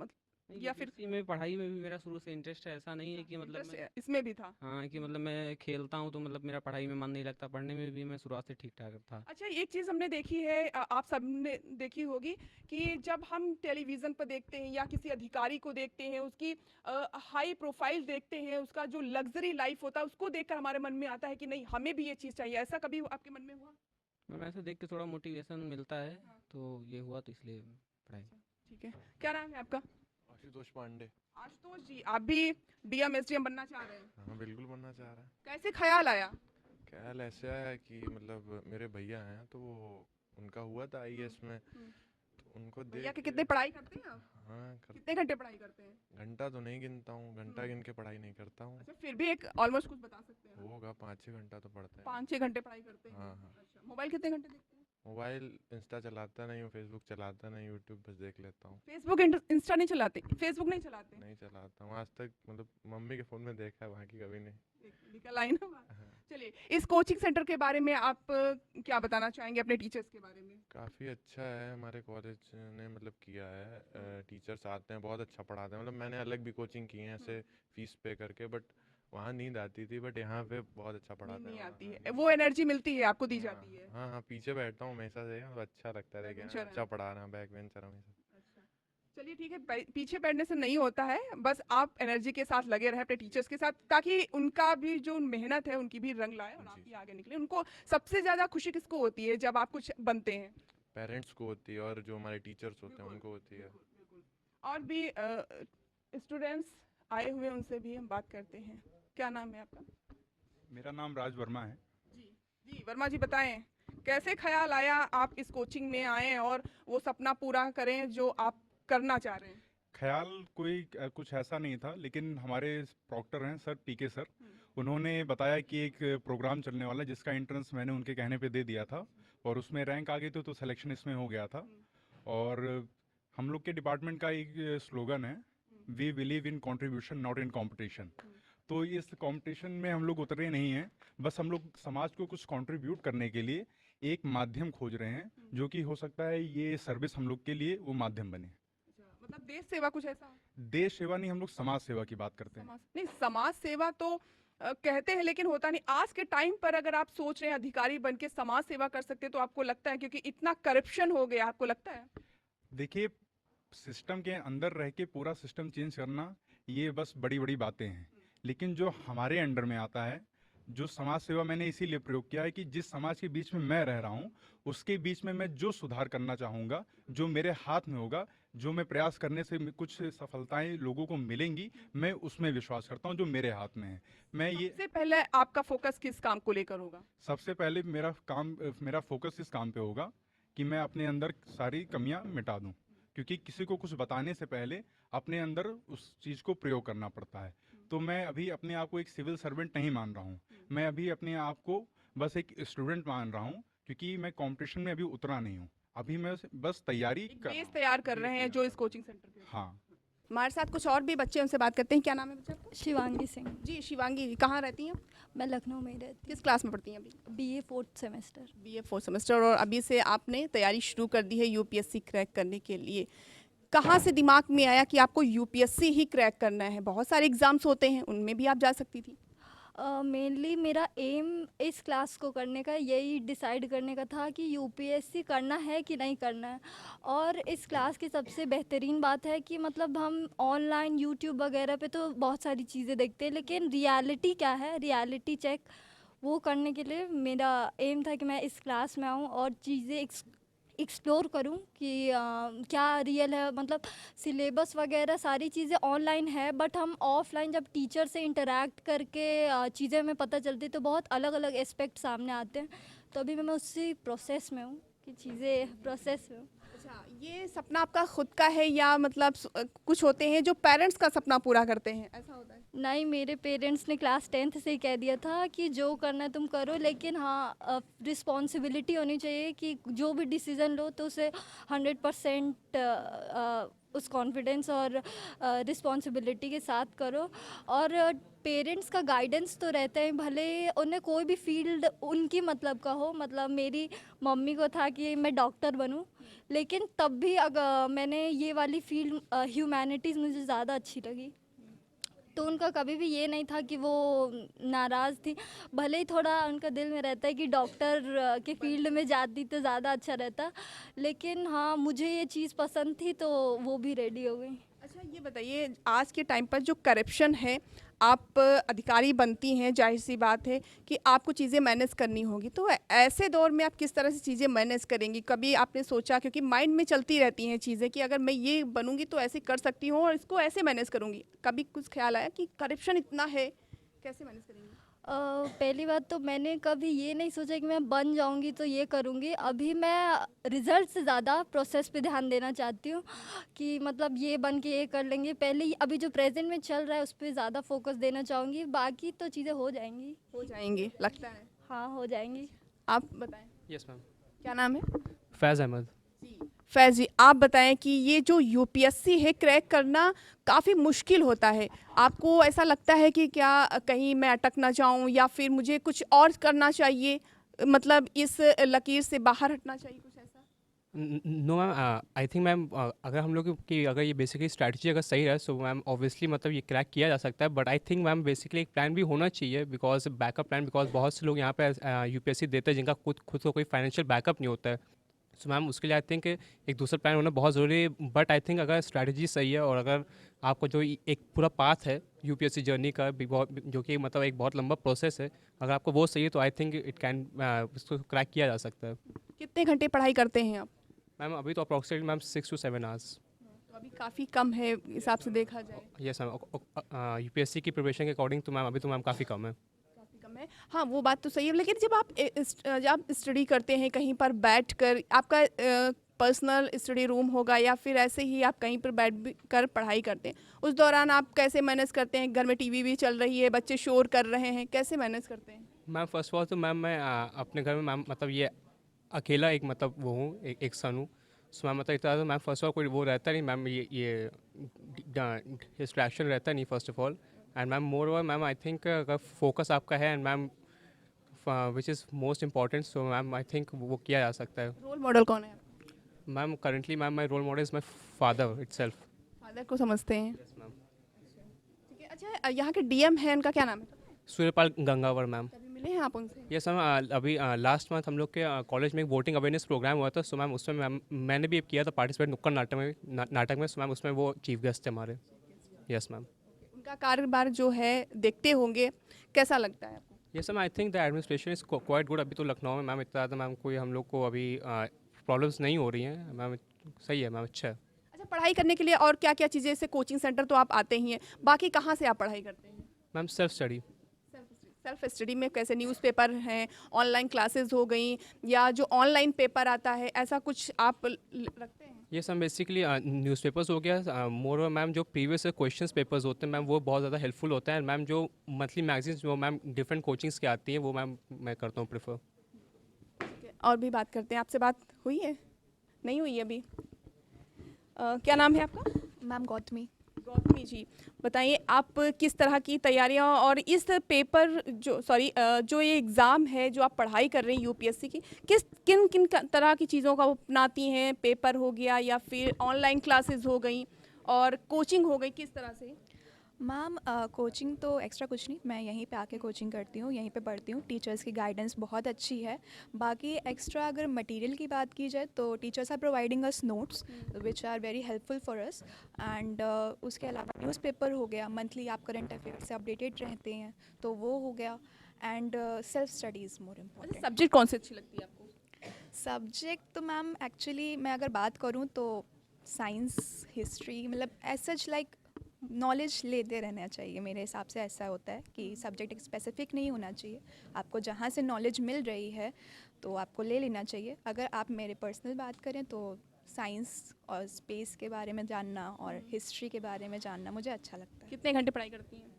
या फिर यूपीएससी में पढ़ाई में भी मेरा शुरू से इंटरेस्ट है, ऐसा नहीं है कि मतलब इंटरेस्ट इसमें भी था? हाँ, कि मतलब मैं खेलता हूँ तो मतलब मेरा पढ़ाई में मन नहीं लगता, पढ़ने में भी मैं शुरुआत से ठीक ठाक था। अच्छा, एक चीज़ हमने देखी है, आप सबने देखी होगी कि जब हम टेलीविज़न पर देखते हैं या किसी अधिकारी को देखते हैं, उसकी हाई प्रोफाइल देखते हैं, उसका जो लग्जरी लाइफ होता है उसको देखकर हमारे मन में आता है कि नहीं हमें भी ये चीज़ चाहिए, ऐसा कभी आपके मन में हुआ? मैं ऐसा देख के थोड़ा मोटिवेशन मिलता है, तो ये हुआ, तो इसलिए पढ़ाई। ठीक है, क्या नाम है आपका? आशुतोष पांडे। आशुतोष जी, आप भी डीएम एसडीएम बनना चाह रहे हैं? हाँ बिल्कुल बनना चाह रहा है। कैसे ख्याल आया? ख्याल ऐसे आया कि मतलब मेरे भैया हैं तो वो उनका हुआ था आईएएस में, तो उनको भैया देख के कितने पढ़ाई करते हैं आप? हाँ कितने घंटे पढ़ाई करते हैं? घंटा तो नहीं गिनता हूँ, घंटा गिन के पढ़ाई नहीं करता हूँ। अच्छा, फिर भी एक ऑलमोस्ट कुछ बता सकते हैं? होगा 5-6 घंटा तो पढ़ते हैं। 5-6 घंटे पढ़ाई करते हैं? हाँ हाँ। अच्छा, मोबाइल कितने घंटे देखते हैं? मोबाइल इंस्टा चलाता नहीं हूँ, फेसबुक चलाता नहीं, यूट्यूब बस देख लेता हूँ। फेसबुक इंस्टा नहीं चलाते? फेसबुक नहीं चलाते? नहीं चलाता हूँ आज तक, मतलब मम्मी के फ़ोन में देखा है, बाकी कभी नहीं। निकल आई ना बात। चलिए, इस कोचिंग सेंटर के बारे में आप क्या बताना चाहेंगे, अपने टीचर्स के बारे में? काफ़ी अच्छा है, हमारे कॉलेज ने मतलब किया है, टीचर्स आते हैं, बहुत अच्छा पढ़ाते हैं। मतलब मैंने अलग भी कोचिंग की है ऐसे फीस पे करके, बट वहाँ नींद आती थी, बट यहाँ पे बहुत अच्छा पढ़ाते हैं। नहीं आती है, वो एनर्जी मिलती है आपको, दी जाती है? हाँ हाँ, पीछे बैठता हूँ हमेशा से, तो अच्छा लगता है, देखिए Backbencher अच्छा पढ़ा रहा है, बैक बेंचर हमेशा। चलिए ठीक है, पीछे बैठने से नहीं होता है, बस आप एनर्जी के साथ लगे रहे अपने टीचर्स के साथ, ताकि उनका भी जो मेहनत है उनकी भी रंग लाए और आप भी आगे निकले। उनको सबसे ज़्यादा खुशी किसको होती है जब आप कुछ बनते हैं? पेरेंट्स को होती है, और जो हमारे टीचर्स होते हैं उनको होती है। और भी स्टूडेंट्स आए हुए हैं, उनसे भी हम बात करते हैं। क्या नाम है आपका? मेरा नाम राज वर्मा है। जी वर्मा जी, बताएं कैसे ख्याल आया आप इस कोचिंग में आए और वो सपना पूरा करें जो आप करना चाह रहे हैं? ख्याल कोई कुछ ऐसा नहीं था, लेकिन हमारे प्रॉक्टर हैं सर, पीके सर, उन्होंने बताया कि एक प्रोग्राम चलने वाला है जिसका एंट्रेंस मैंने उनके कहने पे दे दिया था, और उसमें रैंक आ गई तो सिलेक्शन इसमें हो गया था। और हम लोग के डिपार्टमेंट का एक स्लोगन है, we believe in contribution not in competition. तो इस कंपटीशन में हम लोग उतरे नहीं हैं, बस हम लोग समाज को कुछ कंट्रीब्यूट करने के लिए एक माध्यम खोज रहे हैं, जो कि हो सकता है ये सर्विस हम लोग के लिए वो माध्यम बने। मतलब देश सेवा कुछ ऐसा? देश सेवा नहीं, हम लोग समाज सेवा की बात करते हैं। नहीं, समाज सेवा तो कहते हैं, लेकिन होता नहीं। आज के टाइम पर अगर आप सोच रहे हैं अधिकारी बन के समाज सेवा कर सकते, तो आपको लगता है, क्योंकि इतना करप्शन हो गया, आपको लगता है? देखिए, सिस्टम के अंदर रह के पूरा सिस्टम चेंज करना ये बस बड़ी बड़ी बातें हैं, लेकिन जो हमारे अंडर में आता है जो समाज सेवा मैंने इसीलिए प्रयोग किया है कि जिस समाज के बीच में मैं रह रहा हूँ उसके बीच में मैं जो सुधार करना चाहूँगा, जो मेरे हाथ में होगा, जो मैं प्रयास करने से कुछ सफलताएं लोगों को मिलेंगी, मैं उसमें विश्वास करता हूँ जो मेरे हाथ में है। मैं ये सबसे पहले आपका फोकस किस काम को लेकर होगा? सबसे पहले मेरा फोकस इस काम पे होगा कि मैं अपने अंदर सारी कमियां मिटा दूं, क्योंकि किसी को कुछ बताने से पहले अपने अंदर उस चीज़ को प्रयोग करना पड़ता है। तो मैं अभी अपने आप को एक सिविल सर्वेंट नहीं मान रहा हूँ, मैं अभी अपने आप को बस एक स्टूडेंट मान रहा हूँ, क्योंकि मैं कंपटीशन में अभी उतरा नहीं हूँ। अभी मैं बस तैयारी कर रहा बेस हूँ। तैयार कर रहे हैं जो इस कोचिंग सेंटर पे। हाँ। हमारे साथ कुछ और भी बच्चे, उनसे बात करते हैं। क्या नाम है बच्चा आपका? शिवांगी सिंह। जी शिवांगी जी, कहाँ रहती हैं? मैं लखनऊ में ही रहती किस क्लास में पढ़ती हैं अभी? हूँ। BA 4th semester. BA 4th semester. और अभी से आपने तैयारी शुरू कर दी है यूपीएससी क्रैक करने के लिए। कहाँ से दिमाग में आया कि आपको यूपीएससी ही क्रैक करना है? बहुत सारे एग्जाम्स होते हैं, उनमें भी आप जा सकती थी। मेनली मेरा एम इस क्लास को करने का यही डिसाइड करने का था कि यूपीएससी करना है कि नहीं करना है। और इस क्लास की सबसे बेहतरीन बात है कि मतलब हम ऑनलाइन यूट्यूब वगैरह पे तो बहुत सारी चीज़ें देखते हैं, लेकिन रियलिटी क्या है, रियलिटी चेक वो करने के लिए मेरा एम था कि मैं इस क्लास में आऊँ और चीज़ें एक्सप्लोर करूं कि क्या रियल है। मतलब सिलेबस वगैरह सारी चीज़ें ऑनलाइन है, बट हम ऑफलाइन जब टीचर से इंटरेक्ट करके चीज़ें हमें पता चलती तो बहुत अलग अलग एस्पेक्ट सामने आते हैं। तो अभी मैं उसी प्रोसेस में हूँ कि चीज़ें प्रोसेस में हूँ। अच्छा, ये सपना आपका खुद का है या मतलब कुछ होते हैं जो पेरेंट्स का सपना पूरा करते हैं, ऐसा होता है? नहीं, मेरे पेरेंट्स ने क्लास 10th से ही कह दिया था कि जो करना है तुम करो, लेकिन हाँ रिस्पॉन्सिबिलिटी होनी चाहिए कि जो भी डिसीज़न लो तो उसे 100% उस कॉन्फिडेंस और रिस्पॉन्सिबिलिटी के साथ करो। और पेरेंट्स का गाइडेंस तो रहता है, भले उन्हें कोई भी फील्ड उनकी मतलब का हो। मतलब मेरी मम्मी को था कि मैं डॉक्टर बनूं, लेकिन तब भी अगर मैंने ये वाली फील्ड ह्यूमैनिटीज़ मुझे ज़्यादा अच्छी लगी, तो उनका कभी भी ये नहीं था कि वो नाराज़ थी। भले ही थोड़ा उनका दिल में रहता है कि डॉक्टर के फील्ड में जाती तो ज़्यादा अच्छा रहता, लेकिन हाँ मुझे ये चीज़ पसंद थी तो वो भी रेडी हो गई। अच्छा ये बताइए, आज के टाइम पर जो करप्शन है, आप अधिकारी बनती हैं, जाहिर सी बात है कि आपको चीज़ें मैनेज करनी होगी, तो ऐसे दौर में आप किस तरह से चीज़ें मैनेज करेंगी? कभी आपने सोचा, क्योंकि माइंड में चलती रहती हैं चीज़ें कि अगर मैं ये बनूंगी तो ऐसे कर सकती हूँ और इसको ऐसे मैनेज करूँगी, कभी कुछ ख्याल आया कि करप्शन इतना है, कैसे मैनेज करेंगी? पहली बात तो मैंने कभी ये नहीं सोचा कि मैं बन जाऊंगी तो ये करूंगी। अभी मैं रिज़ल्ट से ज़्यादा प्रोसेस पे ध्यान देना चाहती हूँ कि मतलब ये बन के ये कर लेंगे। पहले अभी जो प्रेजेंट में चल रहा है उस पर ज़्यादा फोकस देना चाहूँगी, बाकी तो चीज़ें हो जाएंगी। हो जाएंगी लगता है। हाँ हो जाएंगी। आप बताएं। Yes ma'am. क्या नाम है? फैज़ अहमद। फैज़ जी, आप बताएं कि ये जो यूपीएससी है क्रैक करना काफ़ी मुश्किल होता है, आपको ऐसा लगता है कि क्या कहीं मैं अटक ना जाऊं या फिर मुझे कुछ और करना चाहिए, मतलब इस लकीर से बाहर हटना चाहिए, कुछ ऐसा? No ma'am, I think ma'am अगर हम लोग की अगर ये बेसिकली स्ट्रैटेजी अगर सही है सो मैम ऑब्वियसली मतलब ये क्रैक किया जा सकता है। But I think ma'am basically एक प्लान भी होना चाहिए, बिकॉज बैकअप प्लान, बिकॉज बहुत से लोग यहाँ पे यूपीएससी देते हैं जिनका खुद को कोई फाइनेंशियल बैकअप नहीं होता है। सो मैम उसके लिए आई थिंक एक दूसरा प्लान होना बहुत ज़रूरी है। बट आई थिंक अगर स्ट्रैटेजी सही है और अगर आपको जो एक पूरा पाथ है यूपीएससी जर्नी का भी बहुत, जो कि मतलब एक बहुत लंबा प्रोसेस है, अगर आपको वो सही है तो आई थिंक इट कैन इसको क्रैक किया जा सकता है। कितने घंटे पढ़ाई करते हैं आप? मैम अभी तो अप्रॉक्सीमेटली मैम 6 to 7 आवर्स। तो अभी काफ़ी कम है हिसाब से देखा जाए। यस मैम, यूपीएससी की प्रिपरेशन के अकॉर्डिंग तो मैम अभी तो मैम काफ़ी कम है। कम है, हाँ वो बात तो सही है। लेकिन जब आप स्टडी करते हैं कहीं पर बैठकर, आपका पर्सनल स्टडी रूम होगा या फिर ऐसे ही आप कहीं पर बैठ कर पढ़ाई करते हैं, उस दौरान आप कैसे मैनेज करते हैं? घर में टीवी भी चल रही है, बच्चे शोर कर रहे हैं, कैसे मैनेज करते हैं? मैम फर्स्ट ऑफ ऑल तो मैम मैं अपने घर में मैम मतलब ये अकेला एक मतलब वो हूँ, एक सन हूँ। सो मैम मतलब इतना तो मैम फर्स्ट ऑफ ऑल कोई वो रहता नहीं मैम, ये डिस्ट्रैक्शन रहता नहीं first of all. And ma'am moreover ma'am I think अगर फोकस आपका है and ma'am which is most important, so ma'am I think वो किया जा सकता है। रोल मॉडल कौन है? Ma'am currently ma'am my role model is my father itself. Father को समझते हैं? Yes ma'am. ठीक है। अच्छा, यहाँ के डीएम है, उनका क्या नाम है? सूर्यपाल गंगावर मैम। कभी मिले हैं आप उनसे? यस मैम, अभी लास्ट मंथ हम लोग के कॉलेज में एक वोटिंग अवेयरनेस प्रोग्राम हुआ था। सो मैम उसमें मैम मैंने भी किया था पार्टिसिपेट नुक्कड़ नाटक में। सो मैम उसमें वो चीफ गेस्ट थे हमारे। Yes ma'am. उनका कारोबार जो है देखते होंगे, कैसा लगता है आपको? Yes ma'am, I think the administration is quite good. अभी तो लखनऊ में मैम इतना ज़्यादा मैम कोई हम लोग को अभी प्रॉब्लम्स नहीं हो रही हैं मैम। सही है मैम, अच्छा है। अच्छा, पढ़ाई करने के लिए और क्या क्या चीज़ें, जैसे कोचिंग सेंटर तो आप आते ही हैं, बाकी कहाँ से आप पढ़ाई करते हैं? Ma'am self study. Self study में कैसे, न्यूज़पेपर हैं, ऑनलाइन क्लासेस हो गई, या जो ऑनलाइन पेपर आता है, ऐसा कुछ आप रखते हैं? ये सब बेसिकली न्यूज़पेपर्स हो गया मोर। मैम जो प्रीवियस क्वेश्चंस पेपर्स होते हैं मैम वो बहुत ज़्यादा हेल्पफुल होते हैं। मैम जो मंथली मैगजीन्स जो मैम डिफरेंट कोचिंग्स की आती हैं वो मैम मैं करता हूँ प्रेफर। और भी बात करते हैं, आपसे बात हुई है? नहीं हुई अभी? क्या नाम है आपका? मैम गौतमी। गौतमी जी, बताइए आप किस तरह की तैयारियां और इस पेपर जो ये एग्ज़ाम है जो आप पढ़ाई कर रही हैं यूपीएससी की, किन किन तरह की चीज़ों का अपनाती हैं? पेपर हो गया या फिर ऑनलाइन क्लासेस हो गई और कोचिंग हो गई, किस तरह से? मैम कोचिंग तो एक्स्ट्रा कुछ नहीं, मैं यहीं पे आके कोचिंग करती हूँ, यहीं पे पढ़ती हूँ। टीचर्स की गाइडेंस बहुत अच्छी है। बाकी एक्स्ट्रा अगर मटेरियल की बात की जाए तो teachers are providing us notes which are very helpful for us. And उसके अलावा न्यूज़पेपर हो गया, मंथली आप करंट अफेयर से अपडेटेड रहते हैं तो वो हो गया। And self study is more important. Subject कौन सी अच्छी लगती है आपको? सब्जेक्ट तो मैम एक्चुअली मैं अगर बात करूँ तो साइंस, हिस्ट्री, मतलब एज सच लाइक नॉलेज लेते रहना चाहिए। मेरे हिसाब से ऐसा होता है कि सब्जेक्ट एक स्पेसिफिक नहीं होना चाहिए। आपको जहाँ से नॉलेज मिल रही है तो आपको ले लेना चाहिए। अगर आप मेरे पर्सनल बात करें तो साइंस और स्पेस के बारे में जानना और हिस्ट्री के बारे में जानना मुझे अच्छा लगता है। कितने घंटे पढ़ाई करती हैं?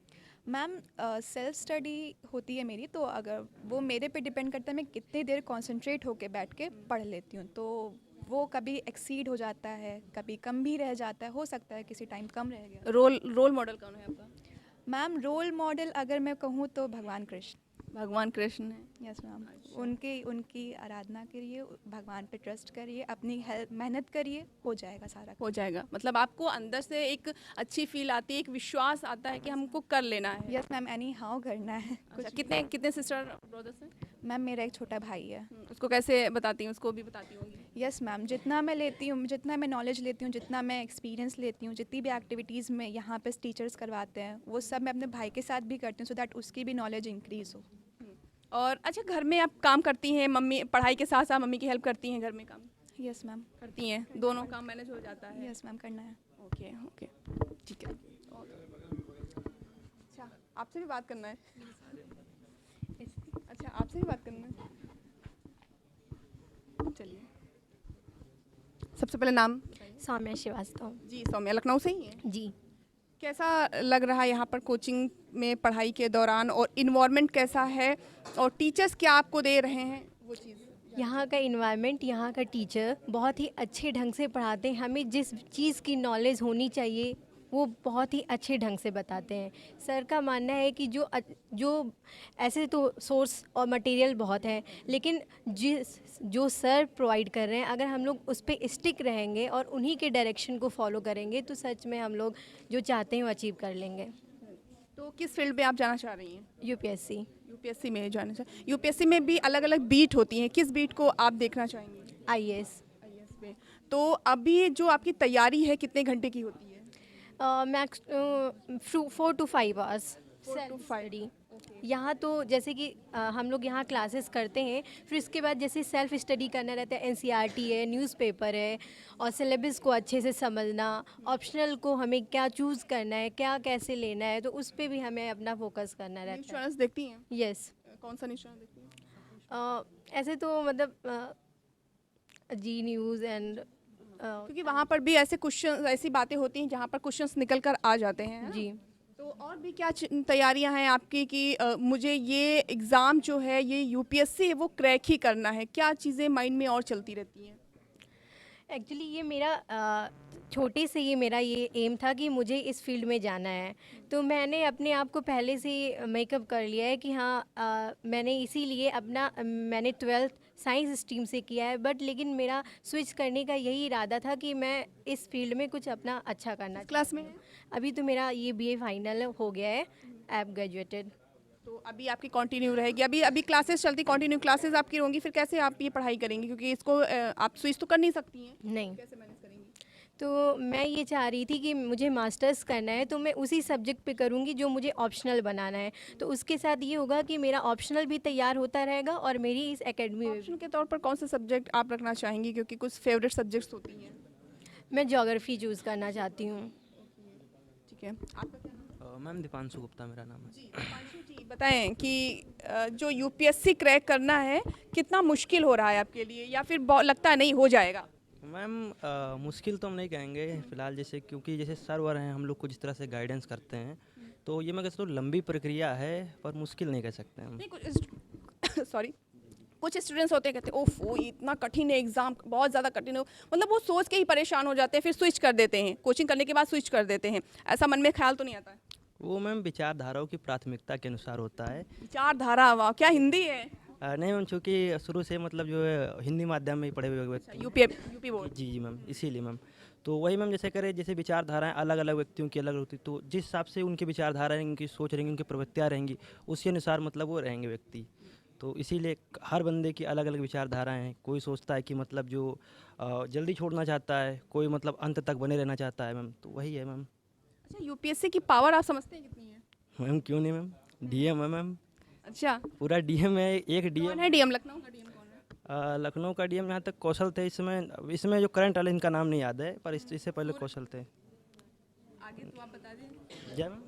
मैम सेल्फ स्टडी होती है मेरी, तो अगर वो मेरे पे डिपेंड करता है मैं कितनी देर कंसंट्रेट होके बैठ के पढ़ लेती हूँ। तो वो कभी एक्सीड हो जाता है, कभी कम भी रह जाता है, हो सकता है किसी टाइम कम रह गया। रोल मॉडल कौन है आपका? मैम रोल मॉडल अगर मैं कहूँ तो भगवान कृष्ण। भगवान कृष्ण है? Yes ma'am. उनकी आराधना करिए, भगवान पे ट्रस्ट करिए, अपनी मेहनत करिए, हो जाएगा सारा। हो जाएगा, मतलब आपको अंदर से एक अच्छी फील आती है, एक विश्वास आता है कि हमको कर लेना है। यस मैम, एनी हाउ करना है। कुछ कितने कितने सिस्टर ब्रदर्स हैं? मैम मेरा एक छोटा भाई है। उसको कैसे बताती हूँ? उसको भी बताती होंगी? यस मैम, जितना मैं लेती हूँ, जितना मैं नॉलेज लेती हूँ, जितना मैं एक्सपीरियंस लेती हूँ, जितनी भी एक्टिविटीज़ में यहाँ पे टीचर्स करवाते हैं वो सब मैं अपने भाई के साथ भी करती हूँ, सो दैट उसकी भी नॉलेज इंक्रीज़ हो। और अच्छा, घर में आप काम करती हैं, मम्मी पढ़ाई के साथ साथ मम्मी की हेल्प करती हैं घर में काम? यस मैम करती हैं, दोनों काम मैनेज हो जाता है? यस मैम, करना है। ओके ओके, ठीक है। अच्छा, आपसे भी बात करना है? अच्छा, आपसे भी बात करना है, चलिए। सबसे पहले नाम? सौम्या श्रीवास्तव। जी सौम्या, लखनऊ से ही हैं? जी। कैसा लग रहा है यहाँ पर कोचिंग में पढ़ाई के दौरान, और इन्वायरमेंट कैसा है, और टीचर्स क्या आपको दे रहे हैं वो चीज़? यहाँ का इन्वायरमेंट, यहाँ का टीचर बहुत ही अच्छे ढंग से पढ़ाते हैं। हमें जिस चीज़ की नॉलेज होनी चाहिए वो बहुत ही अच्छे ढंग से बताते हैं। सर का मानना है कि जो ऐसे तो सोर्स और मटेरियल बहुत है, लेकिन जो सर प्रोवाइड कर रहे हैं अगर हम लोग उस पर स्टिक रहेंगे और उन्हीं के डायरेक्शन को फॉलो करेंगे तो सच में हम लोग जो चाहते हैं वो अचीव कर लेंगे। तो किस फील्ड में आप जाना चाह रही हैं? यूपीएससी। यूपीएससी में जाना चाह, यूपीएससी में भी अलग अलग बीट होती हैं, किस बीट को आप देखना चाहेंगी? आईएएस। आईएएस में तो अभी जो आपकी तैयारी है कितने घंटे की होती है? मैक्स 4 to 5 आवर्स 4 to 5 यहाँ तो जैसे कि हम लोग यहाँ क्लासेस करते हैं, फिर इसके बाद जैसे सेल्फ स्टडी करना रहता है, एनसीईआरटी है, न्यूज़पेपर है, और सिलेबस को अच्छे से समझना, ऑप्शनल को हमें क्या चूज़ करना है, क्या कैसे लेना है, तो उस पर भी हमें अपना फोकस करना रहता है। इंश्योरेंस देखती हैं? यस। कौन सा इंश्योरेंस देखती हैं? ऐसे तो मतलब जी न्यूज़ एंड क्योंकि वहाँ पर भी ऐसे क्वेश्चन, ऐसी बातें होती हैं जहाँ पर क्वेश्चंस निकल कर आ जाते हैं। जी। तो और भी क्या तैयारियां हैं आपकी कि मुझे ये एग्ज़ाम जो है, ये यूपीएससी है, वो क्रैक ही करना है? क्या चीज़ें माइंड में और चलती रहती हैं? एक्चुअली ये मेरा छोटे से ये मेरा ये एम था कि मुझे इस फील्ड में जाना है, तो मैंने अपने आप को पहले से मेकअप कर लिया है कि हाँ मैंने इसीलिए मैंने 12th साइंस स्ट्रीम से किया है, बट लेकिन मेरा स्विच करने का यही इरादा था कि मैं इस फील्ड में कुछ अपना अच्छा करना। क्लास में अभी तो मेरा ये बीए फाइनल हो गया है, आई हैव ग्रेजुएटेड। तो अभी आपकी कंटिन्यू रहेगी? अभी क्लासेस चलती, कंटिन्यू क्लासेस आपकी होंगी, फिर कैसे आप ये पढ़ाई करेंगी? क्योंकि इसको आप स्विच तो कर नहीं सकती हैं। नहीं। कैसे मैनेज करेंगी? तो मैं ये चाह रही थी कि मुझे मास्टर्स करना है तो मैं उसी सब्जेक्ट पे करूँगी जो मुझे ऑप्शनल बनाना है। तो उसके साथ ये होगा कि मेरा ऑप्शनल भी तैयार होता रहेगा और मेरी इस एकेडमी में ऑप्शन के तौर पर कौन से सब्जेक्ट आप रखना चाहेंगी, क्योंकि कुछ फेवरेट सब्जेक्ट्स होती हैं? मैं ज्योग्राफी चूज़ करना चाहती हूँ। ठीक है, आपका क्या नाम? मैम दीपांशु गुप्ता मेरा नाम है। जी, दीपांशु जी बताएं कि जो यूपीएससी क्रैक करना है कितना मुश्किल हो रहा है आपके लिए, या फिर लगता है नहीं हो जाएगा? मैम मुश्किल तो हम नहीं कहेंगे फ़िलहाल, जैसे क्योंकि जैसे सर वर हैं हम लोग को जिस तरह से गाइडेंस करते हैं, तो ये मैं कहता हूँ लंबी प्रक्रिया है पर मुश्किल नहीं कह सकते हम। नहीं, कुछ सॉरी, कुछ स्टूडेंट्स होते हैं कहते हैं ओफो ये इतना कठिन है, एग्ज़ाम बहुत ज़्यादा कठिन हो, मतलब वो सोच के ही परेशान हो जाते हैं, फिर स्विच कर देते हैं, कोचिंग करने के बाद स्विच कर देते हैं। ऐसा मन में ख्याल तो नहीं आता है? वो मैम विचारधाराओं की प्राथमिकता के अनुसार होता है। विचारधारा, वाह क्या हिंदी है! नहीं मैम, चूँकि शुरू से मतलब जो है हिंदी माध्यम में ही पढ़े हुए व्यक्ति। UP board. जी मैम, इसीलिए मैम। तो वही मैम जैसे करें, जैसे विचारधाराएं अलग अलग व्यक्तियों की अलग होती, तो जिस हिसाब से उनकी विचारधारा रहेंगी, उनकी सोच रहेंगी, उनकी प्रवृत्तियाँ रहेंगी, उसी अनुसार मतलब वो रहेंगे व्यक्ति। तो इसीलिए हर बंदे की अलग अलग विचारधाराएं हैं। कोई सोचता है कि मतलब जो जल्दी छोड़ना चाहता है, कोई मतलब अंत तक बने रहना चाहता है मैम, तो वही है मैम। अच्छा, यूपीएससी की पावर आप समझते हैं कितनी है? मैम क्यों नहीं मैम, डीएम है मैम। अच्छा, पूरा डीएम है, एक डीएम। कौन है डीएम? लखनऊ का डीएम कौन है? लखनऊ का डीएम यहाँ तक कौशल थे। इसमें जो करंट वाले इनका नाम नहीं याद है, पर इससे पहले कौशल थे। आगे तो आप बता दें। जय मैम।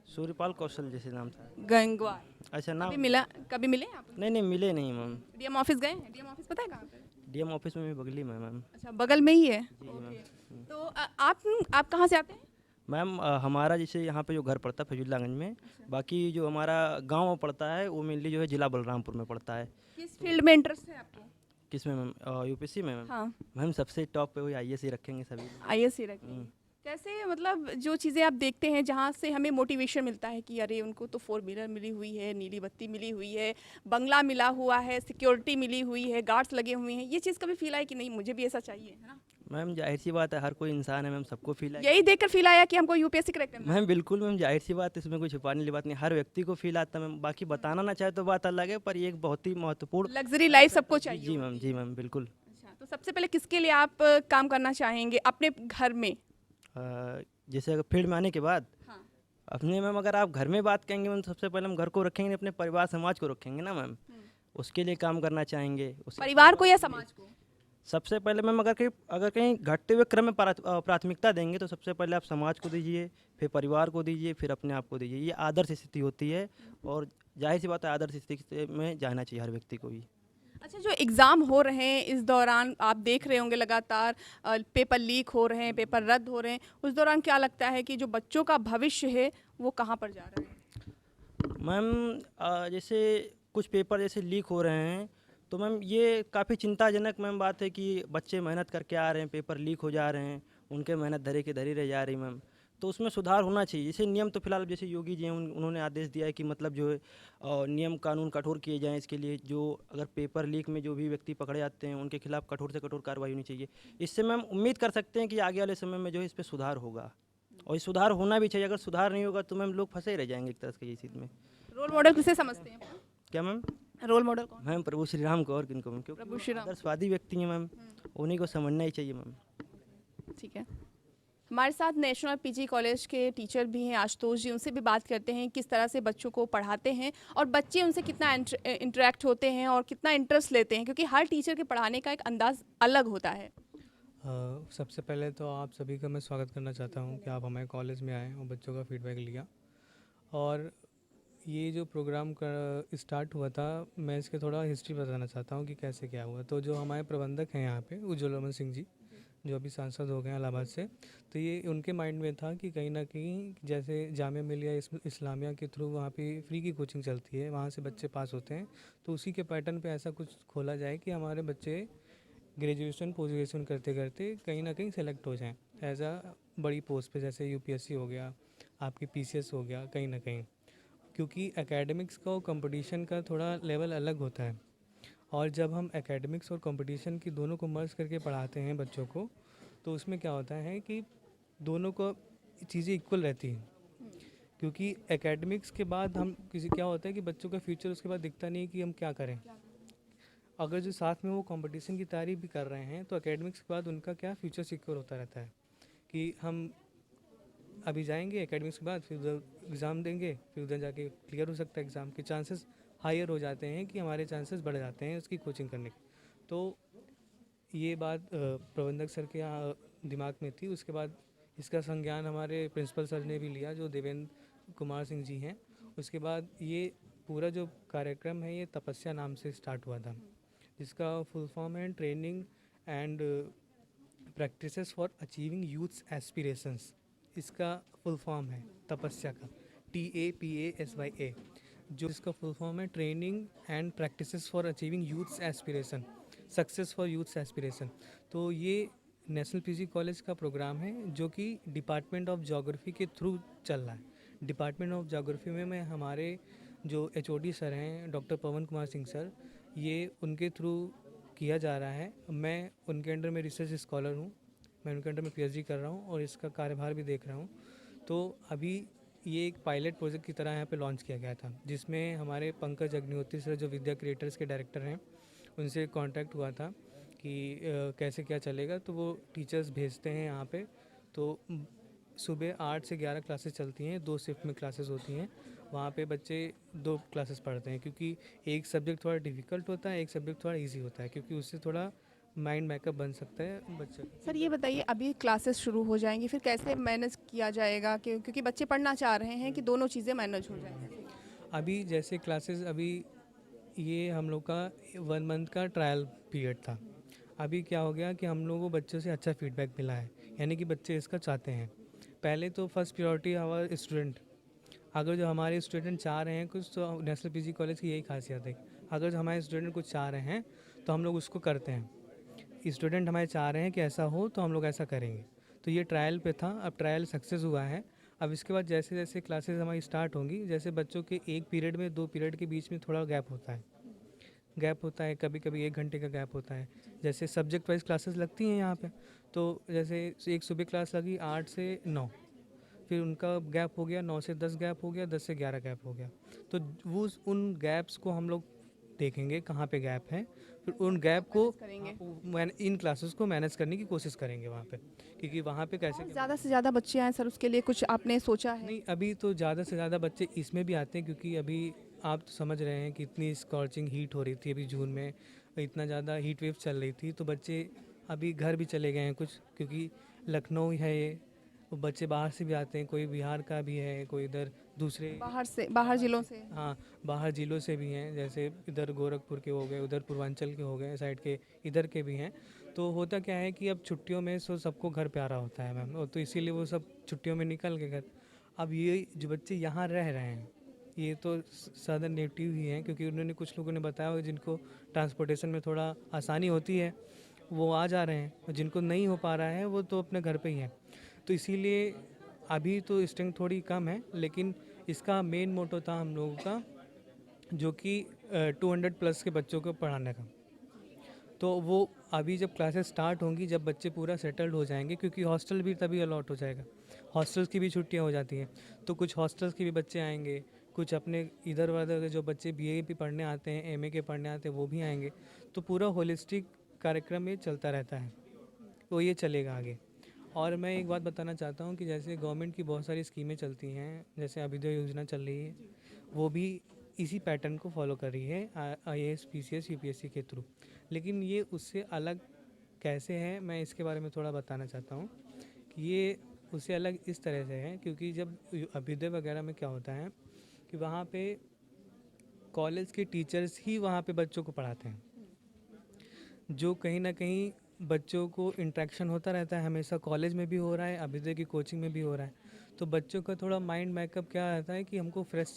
सूर्यपाल कौशल जैसे नाम था। गंगवार। अच्छा नाम। कभी मिले आप? नहीं मिले नहीं मैम। डीएम ऑफिस गए हैं? डीएम ऑफिस पता है कहाँ पे? डीएम ऑफिस में भी बगली में मैम। अच्छा, बगल में ही है। जी मैम। तो आप कहाँ से आते हैं? मैम हमारा जैसे यहाँ पे जो घर पड़ता है फैजुल्लागंज में, बाकी जो हमारा गांव पड़ता है वो मेनली जो है जिला बलरामपुर में पड़ता है। किस फील्ड में इंटरेस्ट है आपको? किस में मैम? यूपीएससी में मैम। हाँ मैम सबसे टॉप पे वही आईएएस ही रखेंगे सभी। आईएएस ही रखेंगे। कैसे, मतलब जो चीज़ें आप देखते हैं जहाँ से हमें मोटिवेशन मिलता है कि अरे उनको तो 4 व्हीलर मिली हुई है, नीली बत्ती मिली हुई है, बंगला मिला हुआ है, सिक्योरिटी मिली हुई है, गार्ड्स लगे हुए हैं, ये चीज़ कभी फील आया कि नहीं मुझे भी ऐसा चाहिए, है ना? मैम जाहिर सी बात है, हर कोई इंसान है मैम, सबको फील आया। यही देखकर फील आया कि हमको यूपीएससी क्रैक करना है? मैम बिल्कुल मैम, जाहिर सी बात है, इसमें कोई छुपाने वाली बात नहीं, हर व्यक्ति को फील आता है मैम। बाकी बताना ना चाहे तो बात अलग है, पर ये एक बहुत ही महत्वपूर्ण लग्जरी लाइफ सबको चाहिए। जी मैम बिल्कुल। अच्छा, तो सबसे पहले किसके लिए आप काम करना चाहेंगे अपने घर में? जैसे अगर फील्ड में आने के बाद हाँ। अपने मैम अगर आप घर में बात करेंगे मैम, सबसे पहले हम घर को रखेंगे, अपने परिवार समाज को रखेंगे ना मैम, उसके लिए काम करना चाहेंगे। परिवार को या समाज को? सबसे पहले मैम अगर कहीं घटते हुए क्रम में प्राथमिकता देंगे तो सबसे पहले आप समाज को दीजिए, फिर परिवार को दीजिए, फिर अपने आप को दीजिए। ये आदर्श स्थिति होती है और जाहिर सी बात है आदर्श स्थिति में जाना चाहिए हर व्यक्ति को भी। अच्छा, जो एग्ज़ाम हो रहे हैं इस दौरान आप देख रहे होंगे लगातार पेपर लीक हो रहे हैं, पेपर रद्द हो रहे हैं, उस दौरान क्या लगता है कि जो बच्चों का भविष्य है वो कहाँ पर जा रहा है? मैम जैसे कुछ पेपर जैसे लीक हो रहे हैं तो मैम ये काफ़ी चिंताजनक मैम बात है कि बच्चे मेहनत करके आ रहे हैं, पेपर लीक हो जा रहे हैं, उनके मेहनत धरे की धरी रह जा रही मैम। तो उसमें सुधार होना चाहिए। जैसे नियम तो फिलहाल जैसे योगी जी हैं उन्होंने आदेश दिया है कि मतलब जो है नियम कानून कठोर किए जाएं इसके लिए। जो अगर पेपर लीक में जो भी व्यक्ति पकड़े जाते हैं उनके खिलाफ कठोर से कठोर कार्रवाई होनी चाहिए। इससे मैम उम्मीद कर सकते हैं कि आगे वाले समय में जो है इस पर सुधार होगा, और ये सुधार होना भी चाहिए। अगर सुधार नहीं होगा तो मैम लोग फंसे ही रह जाएंगे एक तरह से इस चीज़ में। रोल मॉडल किसे समझते हैं? क्या मैम? रोल मॉडल कौन? मैम प्रभु श्री राम को, और किनको मैम? क्योंकि प्रभु श्री राम आदर्शवादी व्यक्ति हैं मैम, उन्हीं को समझना ही चाहिए मैम। ठीक है, हमारे साथ नेशनल पीजी कॉलेज के टीचर भी हैं आशुतोष जी, उनसे भी बात करते हैं किस तरह से बच्चों को पढ़ाते हैं और बच्चे उनसे कितना इंटरेक्ट होते हैं और कितना इंटरेस्ट लेते हैं, क्योंकि हर टीचर के पढ़ाने का एक अंदाज अलग होता है। सबसे पहले तो आप सभी का मैं स्वागत करना चाहता हूं कि आप हमारे कॉलेज में आए और बच्चों का फीडबैक लिया। और ये जो प्रोग्राम का स्टार्ट हुआ था, मैं इसके थोड़ा हिस्ट्री बताना चाहता हूं कि कैसे क्या हुआ। तो जो हमारे प्रबंधक हैं यहाँ पे उज्ज्वल रमन सिंह जी, जो अभी सांसद हो गए हैं इलाहाबाद से, तो ये उनके माइंड में था कि कहीं ना कहीं जैसे जामिया मिलिया इस्लामिया के थ्रू वहाँ पे फ्री की कोचिंग चलती है, वहाँ से बच्चे पास होते हैं, तो उसी के पैटर्न पे ऐसा कुछ खोला जाए कि हमारे बच्चे ग्रेजुएशन पोस्ट ग्रेजुएशन करते करते कहीं ना कहीं सेलेक्ट हो जाएं एज आ बड़ी पोस्ट पे, जैसे यूपीएससी हो गया, आपकी पीसीएस हो गया कहीं ना कहीं। क्योंकि एकेडमिक्स का और कंपटीशन का थोड़ा लेवल अलग होता है, और जब हम एकेडमिक्स और कंपटीशन की दोनों को मर्ज करके पढ़ाते हैं बच्चों को, तो उसमें क्या होता है कि दोनों को चीज़ें इक्वल रहती हैं। क्योंकि एकेडमिक्स के बाद हम क्या होता है कि बच्चों का फ्यूचर उसके बाद दिखता नहीं है कि हम क्या करें, अगर जो साथ में वो कंपटीशन की तैयारी भी कर रहे हैं तो एकेडमिक्स के बाद उनका क्या फ्यूचर सिक्योर होता रहता है कि हम अभी जाएंगे एकेडमिक्स के बाद फिर उधर एग्ज़ाम देंगे, फिर उधर जाके क्लियर हो सकता है एग्ज़ाम के चांसेस हायर हो जाते हैं कि हमारे चांसेस बढ़ जाते हैं उसकी कोचिंग करने के। तो ये बात प्रबंधक सर के यहाँ दिमाग में थी। उसके बाद इसका संज्ञान हमारे प्रिंसिपल सर ने भी लिया जो देवेंद्र कुमार सिंह जी हैं। उसके बाद ये पूरा जो कार्यक्रम है ये तपस्या नाम से स्टार्ट हुआ था, जिसका फुल फॉर्म है training and practices for achieving youths aspirations. इसका फुल फॉर्म है तपस्या का, TAPASYA, जो इसका फुल फॉर्म है training and practices for achieving youths aspiration, success for youths aspiration. तो ये नेशनल पीजी कॉलेज का प्रोग्राम है जो कि डिपार्टमेंट ऑफ ज्योग्राफी के थ्रू चल रहा है। डिपार्टमेंट ऑफ ज्योग्राफी में मैं हमारे जो HOD सर हैं डॉक्टर पवन कुमार सिंह सर, ये उनके थ्रू किया जा रहा है। मैं उनके अंडर में रिसर्च स्कॉलर हूँ, मैं उनके अंडर में PhD कर रहा हूँ और इसका कार्यभार भी देख रहा हूँ। तो अभी ये एक पायलट प्रोजेक्ट की तरह यहाँ पे लॉन्च किया गया था, जिसमें हमारे पंकज अग्निहोत्री सर जो विद्या क्रिएटर्स के डायरेक्टर हैं उनसे कांटेक्ट हुआ था कि कैसे क्या चलेगा। तो वो टीचर्स भेजते हैं यहाँ पे। तो सुबह 8 से 11 क्लासेस चलती हैं, 2 शिफ्ट में क्लासेस होती हैं। वहाँ पे बच्चे 2 क्लासेस पढ़ते हैं क्योंकि एक सब्जेक्ट थोड़ा डिफ़िकल्ट होता है, एक सब्जेक्ट थोड़ा ईजी होता है, क्योंकि उससे थोड़ा माइंड मैकअप बन सकता है बच्चे का। सर ये बताइए, अभी क्लासेस शुरू हो जाएंगी, फिर कैसे मैनेज किया जाएगा क्योंकि बच्चे पढ़ना चाह रहे हैं कि दोनों चीज़ें मैनेज हो जाएंगी? अभी जैसे क्लासेस अभी ये हम लोग का 1 मंथ का ट्रायल पीरियड था। अभी क्या हो गया कि हम लोगों को बच्चों से अच्छा फीडबैक मिला है, यानी कि बच्चे इसका चाहते हैं। पहले तो फर्स्ट प्रायोरिटी आवर स्टूडेंट, अगर जो हमारे स्टूडेंट चाह रहे हैं कुछ, तो नेशनल पीजी कॉलेज की यही खासियत है, अगर जो हमारे स्टूडेंट कुछ चाह रहे हैं तो हम लोग उसको करते हैं। स्टूडेंट हमारे चाह रहे हैं कि ऐसा हो तो हम लोग ऐसा करेंगे। तो ये ट्रायल पे था, अब ट्रायल सक्सेस हुआ है। अब इसके बाद जैसे जैसे क्लासेस हमारी स्टार्ट होंगी, जैसे बच्चों के एक पीरियड में 2 पीरियड के बीच में थोड़ा गैप होता है, कभी कभी 1 घंटे का गैप होता है। जैसे सब्जेक्ट वाइज क्लासेस लगती हैं यहाँ पे, तो जैसे एक सुबह क्लास लगी 8 से 9, फिर उनका गैप हो गया 9 से 10 गैप हो गया, 10 से 11 गैप हो गया। तो वो उन गैप्स को हम लोग देखेंगे कहाँ पे गैप है, फिर उन गैप को इन क्लासेस को मैनेज करने की कोशिश करेंगे वहाँ पे, क्योंकि वहाँ पे कैसे ज़्यादा से ज़्यादा बच्चे आए सर, उसके लिए कुछ आपने सोचा है? नहीं, अभी तो ज़्यादा से ज़्यादा बच्चे इसमें भी आते हैं, क्योंकि अभी आप तो समझ रहे हैं कि इतनी स्कॉर्चिंग हीट हो रही थी अभी जून में, इतना ज़्यादा हीट वेव चल रही थी। तो बच्चे अभी घर भी चले गए हैं कुछ, क्योंकि लखनऊ है ये, बच्चे बाहर से भी आते हैं, कोई बिहार का भी है, कोई इधर दूसरे बाहर ज़िलों से, हाँ बाहर ज़िलों से भी हैं, जैसे इधर गोरखपुर के हो गए, उधर पूर्वांचल के हो गए, साइड के इधर के भी हैं। तो होता क्या है कि अब छुट्टियों में सो सबको घर प्यारा होता है मैम, और तो इसीलिए वो सब छुट्टियों में निकल के घर। अब ये जो बच्चे यहाँ रह रहे हैं ये तो सदर नेटिव ही हैं, क्योंकि उन्होंने कुछ लोगों ने बताया हो जिनको ट्रांसपोर्टेशन में थोड़ा आसानी होती है वो आ जा रहे हैं, और जिनको नहीं हो पा रहा है वो तो अपने घर पे ही हैं। तो इसीलिए अभी तो स्ट्रेंथ थोड़ी कम है, लेकिन इसका मेन मोटो था हम लोगों का जो कि 200 प्लस के बच्चों को पढ़ाने का। तो वो अभी जब क्लासेस स्टार्ट होंगी, जब बच्चे पूरा सेटल्ड हो जाएंगे, क्योंकि हॉस्टल भी तभी अलॉट हो जाएगा, हॉस्टल्स की भी छुट्टियां हो जाती हैं, तो कुछ हॉस्टल्स के भी बच्चे आएंगे, कुछ अपने इधर उधर जो बच्चे BA भी पढ़ने आते हैं, MA के पढ़ने आते हैं वो भी आएंगे। तो पूरा होलिस्टिक कार्यक्रम ये चलता रहता है, तो ये चलेगा आगे। और मैं एक बात बताना चाहता हूँ कि जैसे गवर्नमेंट की बहुत सारी स्कीमें चलती हैं, जैसे अभ्युदय योजना चल रही है, वो भी इसी पैटर्न को फॉलो कर रही है IAS PCS UPSC के थ्रू। लेकिन ये उससे अलग कैसे है, मैं इसके बारे में थोड़ा बताना चाहता हूँ कि ये उससे अलग इस तरह से है, क्योंकि जब अभ्युदय वगैरह में क्या होता है कि वहाँ पे कॉलेज के टीचर्स ही वहाँ पे बच्चों को पढ़ाते हैं, जो कहीं ना कहीं बच्चों को इंट्रैक्शन होता रहता है, हमेशा कॉलेज में भी हो रहा है, अभ्युदय की कोचिंग में भी हो रहा है। तो बच्चों का थोड़ा माइंड मैकअप क्या रहता है कि हमको फ्रेश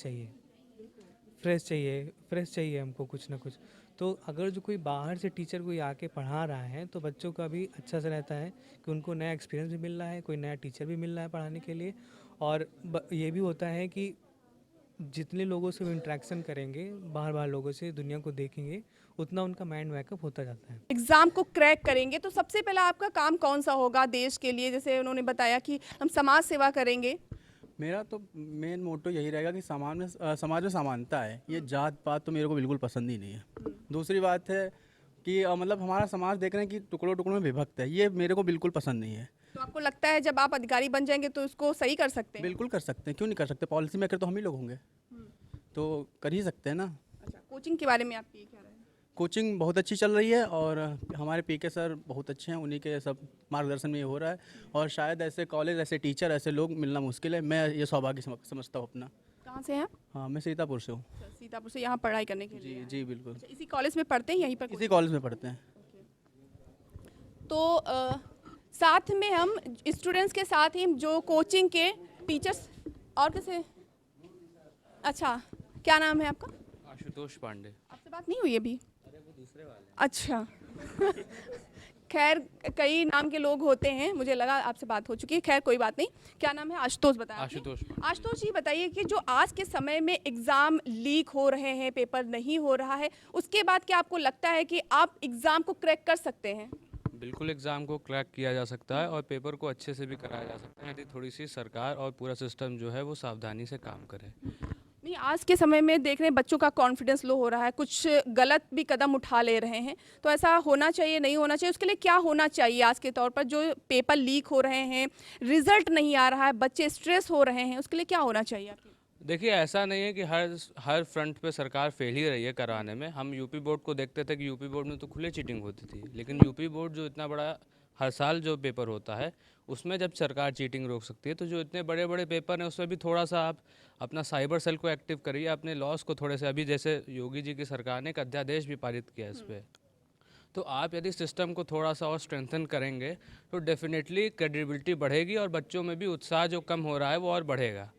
चाहिए हमको कुछ ना कुछ। तो अगर जो कोई बाहर से टीचर कोई आके पढ़ा रहा है तो बच्चों का भी अच्छा से रहता है कि उनको नया एक्सपीरियंस भी मिल रहा है, कोई नया टीचर भी मिल रहा है पढ़ाने के लिए। और ये भी होता है कि जितने लोगों से वो इंट्रैक्शन करेंगे, बाहर लोगों से, दुनिया को देखेंगे, उतना उनका माइंड मैकअप होता जाता है। एग्ज़ाम को क्रैक करेंगे तो सबसे पहला आपका काम कौन सा होगा देश के लिए? जैसे उन्होंने बताया कि हम समाज सेवा करेंगे। मेरा तो मेन मोटो यही रहेगा कि समाज में समानता है। ये जात पात तो मेरे को बिल्कुल पसंद ही नहीं है। दूसरी बात है कि मतलब हमारा समाज देख रहे हैं कि टुकड़ों टुकड़ों में विभक्त है, ये मेरे को बिल्कुल पसंद नहीं है। तो आपको लगता है जब आप अधिकारी बन जाएंगे तो इसको सही कर सकते हैं? बिल्कुल कर सकते हैं, क्यों नहीं कर सकते, पॉलिसी मेकर तो हम ही लोग होंगे, तो कर ही सकते हैं ना। अच्छा, कोचिंग के बारे में आपकी क्या राय है? कोचिंग बहुत अच्छी चल रही है और हमारे पीके सर बहुत अच्छे हैं, उन्हीं के सब मार्गदर्शन में ये हो रहा है और शायद ऐसे कॉलेज, ऐसे टीचर, ऐसे लोग मिलना मुश्किल है। मैं ये सौभाग्य समझता हूँ अपना। कहाँ से हैं आप? हाँ, मैं सीतापुर से हूँ। सीतापुर से यहाँ पढ़ाई करने के लिए? जी बिल्कुल। अच्छा, इसी कॉलेज में पढ़ते हैं, यहीं पर? इसी कॉलेज में पढ़ते हैं। तो साथ में हम स्टूडेंट्स के साथ ही जो कोचिंग के टीचर्स और कैसे, अच्छा क्या नाम है आपका? आशुतोष पांडे। आपसे बात नहीं हुई अभी? अच्छा खैर कई नाम के लोग होते हैं, मुझे लगा आपसे बात हो चुकी है, खैर कोई बात नहीं। क्या नाम है? आशुतोष बताया आपने? आशुतोष जी बताइए कि जो आज के समय में एग्ज़ाम लीक हो रहे हैं, पेपर नहीं हो रहा है, उसके बाद क्या आपको लगता है कि आप एग्ज़ाम को क्रैक कर सकते हैं? बिल्कुल एग्ज़ाम को क्रैक किया जा सकता है और पेपर को अच्छे से भी कराया जा सकता है यदि थोड़ी सी सरकार और पूरा सिस्टम जो है वो सावधानी से काम करे। नहीं, आज के समय में देख रहे हैं बच्चों का कॉन्फिडेंस लो हो रहा है, कुछ गलत भी कदम उठा ले रहे हैं, तो ऐसा होना चाहिए, नहीं होना चाहिए? उसके लिए क्या होना चाहिए आज के तौर पर? जो पेपर लीक हो रहे हैं, रिजल्ट नहीं आ रहा है, बच्चे स्ट्रेस हो रहे हैं, उसके लिए क्या होना चाहिए? देखिए ऐसा नहीं है कि हर फ्रंट पे सरकार फेल ही रही है कराने में। हम यूपी बोर्ड को देखते थे कि यूपी बोर्ड में तो खुले चीटिंग होती थी, लेकिन यूपी बोर्ड जो इतना बड़ा हर साल जो पेपर होता है उसमें जब सरकार चीटिंग रोक सकती है, तो जो इतने बड़े बड़े पेपर हैं उसमें भी थोड़ा सा आप अपना साइबर सेल को एक्टिव करिए, अपने लॉस को थोड़े से, अभी जैसे योगी जी की सरकार ने एक अध्यादेश भी पारित किया है इस पर, तो आप यदि सिस्टम को थोड़ा सा और स्ट्रेंथन करेंगे तो डेफिनेटली क्रेडिबिलिटी बढ़ेगी और बच्चों में भी उत्साह जो कम हो रहा है वो और बढ़ेगा।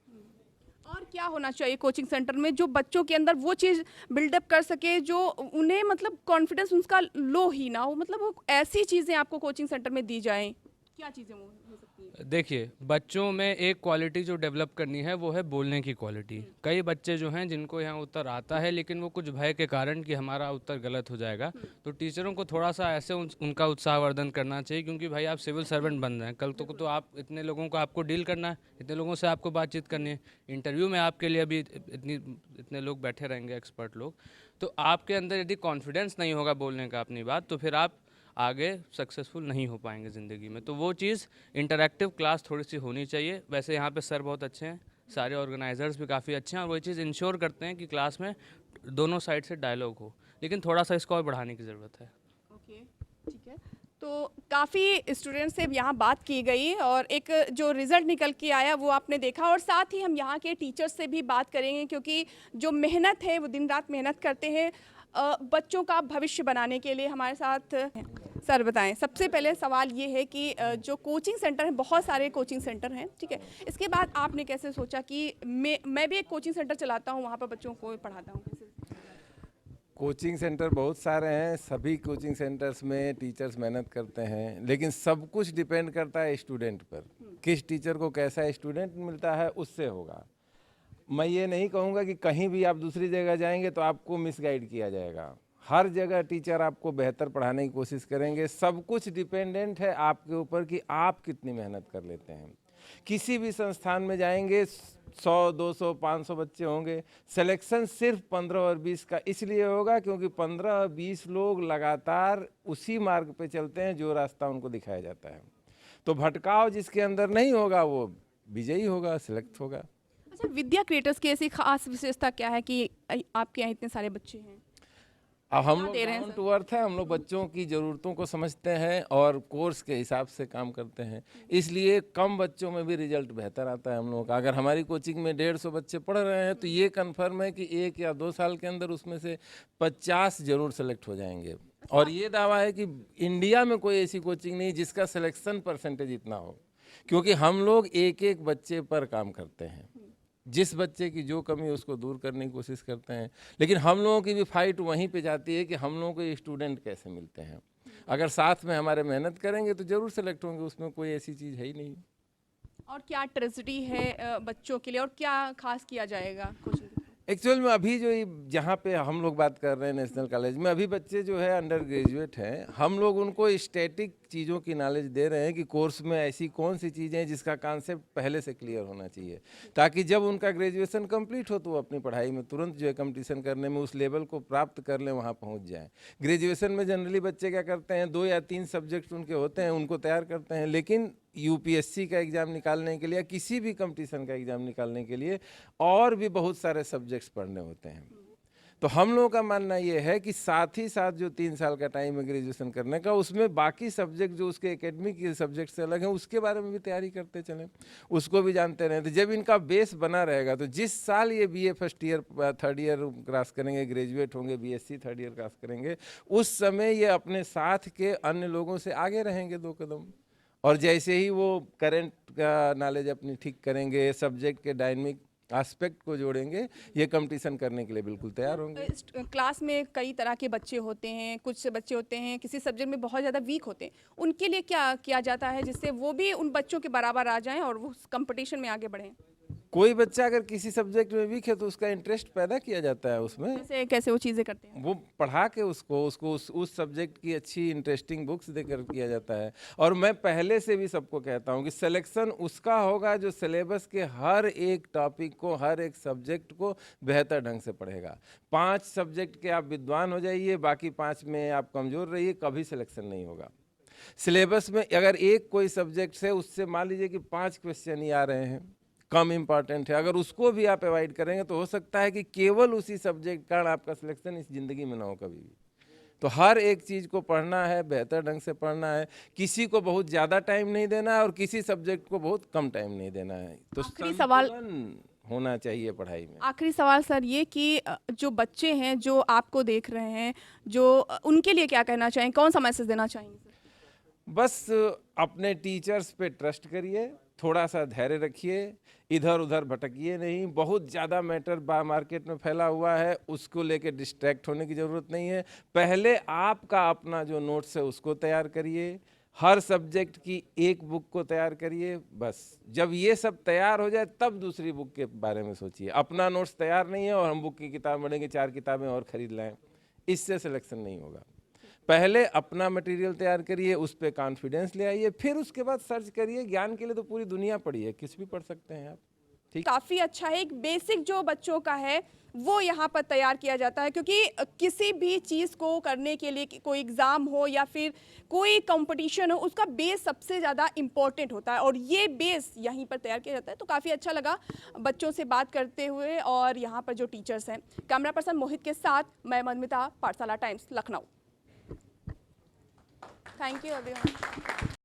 और क्या होना चाहिए कोचिंग सेंटर में जो बच्चों के अंदर वो चीज़ बिल्डअप कर सके जो उन्हें मतलब कॉन्फिडेंस उनका लो ही ना हो, मतलब वो ऐसी चीज़ें आपको कोचिंग सेंटर में दी जाएं, क्या चीज़ें हो सकती हैं? देखिए बच्चों में एक क्वालिटी जो डेवलप करनी है वो है बोलने की क्वालिटी। कई बच्चे जो हैं जिनको यहाँ उत्तर आता है लेकिन वो कुछ भय के कारण कि हमारा उत्तर गलत हो जाएगा, तो टीचरों को थोड़ा सा ऐसे उनका उत्साहवर्धन करना चाहिए, क्योंकि भाई आप सिविल सर्वेंट बन रहे हैं, कल तो आप इतने लोगों को आपको डील करना है, इतने लोगों से आपको बातचीत करनी है, इंटरव्यू में आपके लिए अभी इतने लोग बैठे रहेंगे, एक्सपर्ट लोग, तो आपके अंदर यदि कॉन्फिडेंस नहीं होगा बोलने का अपनी बात, तो फिर आप आगे सक्सेसफुल नहीं हो पाएंगे ज़िंदगी में। तो वो चीज़ इंटरैक्टिव क्लास थोड़ी सी होनी चाहिए। वैसे यहाँ पे सर बहुत अच्छे हैं, सारे ऑर्गेनाइजर्स भी काफ़ी अच्छे हैं और वही चीज़ इंश्योर करते हैं कि क्लास में दोनों साइड से डायलॉग हो, लेकिन थोड़ा सा इसको और बढ़ाने की ज़रूरत है। ओके, ठीक है। तो काफ़ी स्टूडेंट्स से यहाँ बात की गई और एक जो रिज़ल्ट निकल के आया वो आपने देखा, और साथ ही हम यहाँ के टीचर्स से भी बात करेंगे, क्योंकि जो मेहनत है वो दिन रात मेहनत करते हैं बच्चों का भविष्य बनाने के लिए। हमारे साथ सर बताएं, सबसे पहले सवाल ये है कि जो कोचिंग सेंटर हैं, बहुत सारे कोचिंग सेंटर हैं, ठीक है, इसके बाद आपने कैसे सोचा कि मैं भी एक कोचिंग सेंटर चलाता हूँ, वहाँ पर बच्चों को पढ़ाता हूँ? कोचिंग सेंटर बहुत सारे हैं, सभी कोचिंग सेंटर्स में टीचर्स मेहनत करते हैं, लेकिन सब कुछ डिपेंड करता है स्टूडेंट पर। किस टीचर को कैसा स्टूडेंट मिलता है उससे होगा। मैं ये नहीं कहूँगा कि कहीं भी आप दूसरी जगह जाएंगे तो आपको मिसगाइड किया जाएगा। हर जगह टीचर आपको बेहतर पढ़ाने की कोशिश करेंगे। सब कुछ डिपेंडेंट है आपके ऊपर कि आप कितनी मेहनत कर लेते हैं। किसी भी संस्थान में जाएंगे 100, 200, 500 बच्चे होंगे, सिलेक्शन सिर्फ 15 और 20 का इसलिए होगा क्योंकि 15 और 20 लोग लगातार उसी मार्ग पे चलते हैं जो रास्ता उनको दिखाया जाता है। तो भटकाव जिसके अंदर नहीं होगा वो विजयी होगा, सिलेक्ट होगा। अच्छा, विद्या क्रिएटर्स की ऐसी खास विशेषता क्या है कि आपके यहाँ इतने सारे बच्चे हैं? अब हम लोग डाउन टू अर्थ है, हम लोग बच्चों की ज़रूरतों को समझते हैं और कोर्स के हिसाब से काम करते हैं, इसलिए कम बच्चों में भी रिजल्ट बेहतर आता है हम लोगों का। अगर हमारी कोचिंग में 150 बच्चे पढ़ रहे हैं तो ये कन्फर्म है कि 1 या 2 साल के अंदर उसमें से 50 जरूर सेलेक्ट हो जाएंगे। और ये दावा है कि इंडिया में कोई ऐसी कोचिंग नहीं जिसका सिलेक्शन परसेंटेज इतना हो, क्योंकि हम लोग एक एक बच्चे पर काम करते हैं। जिस बच्चे की जो कमी है उसको दूर करने की कोशिश करते हैं, लेकिन हम लोगों की भी फाइट वहीं पे जाती है कि हम लोगों को स्टूडेंट कैसे मिलते हैं। अगर साथ में हमारे मेहनत करेंगे तो ज़रूर सेलेक्ट होंगे, उसमें कोई ऐसी चीज़ है ही नहीं। और क्या ट्रेजेडी है बच्चों के लिए और क्या खास किया जाएगा कोचिंग? एक्चुअल में अभी जो जहाँ पे हम लोग बात कर रहे हैं नेशनल कॉलेज में, अभी बच्चे जो है अंडर ग्रेजुएट हैं, हम लोग उनको स्टैटिक चीज़ों की नॉलेज दे रहे हैं कि कोर्स में ऐसी कौन सी चीज़ें हैं जिसका कॉन्सेप्ट पहले से क्लियर होना चाहिए, ताकि जब उनका ग्रेजुएशन कंप्लीट हो तो वो अपनी पढ़ाई में तुरंत जो है कंपटीशन करने में उस लेवल को प्राप्त कर लें, वहाँ पहुँच जाएँ। ग्रेजुएशन में जनरली बच्चे क्या करते हैं, 2 या 3 सब्जेक्ट उनके होते हैं, उनको तैयार करते हैं, लेकिन यूपीएससी का एग्ज़ाम निकालने के लिए, किसी भी कंपटीशन का एग्ज़ाम निकालने के लिए और भी बहुत सारे सब्जेक्ट्स पढ़ने होते हैं। तो हम लोगों का मानना ये है कि साथ ही साथ जो 3 साल का टाइम है ग्रेजुएशन करने का, उसमें बाकी सब्जेक्ट जो उसके एकेडमिक के सब्जेक्ट से अलग हैं, उसके बारे में भी तैयारी करते चलें, उसको भी जानते रहें। तो जब इनका बेस बना रहेगा तो जिस साल ये BA first year 3rd year cross करेंगे, ग्रेजुएट होंगे, बीएससी 3rd ईयर क्रॉस करेंगे, उस समय ये अपने साथ के अन्य लोगों से आगे रहेंगे 2 कदम। और जैसे ही वो करंट का नॉलेज अपनी ठीक करेंगे, सब्जेक्ट के डायनेमिक एस्पेक्ट को जोड़ेंगे, ये कंपटीशन करने के लिए बिल्कुल तैयार होंगे। क्लास में कई तरह के बच्चे होते हैं, कुछ बच्चे होते हैं किसी सब्जेक्ट में बहुत ज़्यादा वीक होते हैं, उनके लिए क्या किया जाता है जिससे वो भी उन बच्चों के बराबर आ जाएं और वो कंपटीशन में आगे बढ़ें? कोई बच्चा अगर किसी सब्जेक्ट में वीक है तो उसका इंटरेस्ट पैदा किया जाता है उसमें। कैसे वो चीज़ें करते हैं? वो पढ़ा के उसको उस सब्जेक्ट की अच्छी इंटरेस्टिंग बुक्स देकर किया जाता है। और मैं पहले से भी सबको कहता हूँ कि सिलेक्शन उसका होगा जो सिलेबस के हर एक टॉपिक को, हर एक सब्जेक्ट को बेहतर ढंग से पढ़ेगा। 5 सब्जेक्ट के आप विद्वान हो जाइए, बाकी 5 में आप कमज़ोर रहिए, कभी सिलेक्शन नहीं होगा। सिलेबस में अगर एक कोई सब्जेक्ट है, उससे मान लीजिए कि 5 क्वेश्चन ही आ रहे हैं, कम इम्पॉर्टेंट है, अगर उसको भी आप अवॉइड करेंगे तो हो सकता है कि केवल उसी सब्जेक्ट का आपका सिलेक्शन इस ज़िंदगी में ना हो कभी भी। तो हर एक चीज़ को पढ़ना है, बेहतर ढंग से पढ़ना है, किसी को बहुत ज़्यादा टाइम नहीं देना है और किसी सब्जेक्ट को बहुत कम टाइम नहीं देना है। तो आखिरी सवाल होना चाहिए पढ़ाई में। आखिरी सवाल सर ये कि जो बच्चे हैं जो आपको देख रहे हैं, जो उनके लिए क्या कहना चाहें, कौन सा मैसेज देना चाहेंगे? बस अपने टीचर्स पे ट्रस्ट करिए, थोड़ा सा धैर्य रखिए, इधर उधर भटकिए नहीं। बहुत ज़्यादा मैटर मार्केट में फैला हुआ है, उसको लेके डिस्ट्रैक्ट होने की ज़रूरत नहीं है। पहले आपका अपना जो नोट्स है उसको तैयार करिए, हर सब्जेक्ट की एक बुक को तैयार करिए। बस जब ये सब तैयार हो जाए तब दूसरी बुक के बारे में सोचिए। अपना नोट्स तैयार नहीं है और हम बुक की किताब पढ़ेंगे, 4 किताबें और ख़रीद लाएँ, इससे सिलेक्शन नहीं होगा। पहले अपना मटेरियल तैयार करिए, उस पर कॉन्फिडेंस ले आइए, फिर उसके बाद सर्च करिए। ज्ञान के लिए तो पूरी दुनिया पड़ी है, कुछ भी पढ़ सकते हैं आप। ठीक, काफ़ी अच्छा है। एक बेसिक जो बच्चों का है वो यहाँ पर तैयार किया जाता है, क्योंकि किसी भी चीज़ को करने के लिए, कोई एग्ज़ाम हो या फिर कोई कंपटीशन हो, उसका बेस सबसे ज़्यादा इम्पोर्टेंट होता है और ये बेस यहीं पर तैयार किया जाता है। तो काफ़ी अच्छा लगा बच्चों से बात करते हुए और यहाँ पर जो टीचर्स हैं। कैमरा पर्सन मोहित के साथ मैं मधुमिता, पाठशाला times, Lucknow. Thank you everyone.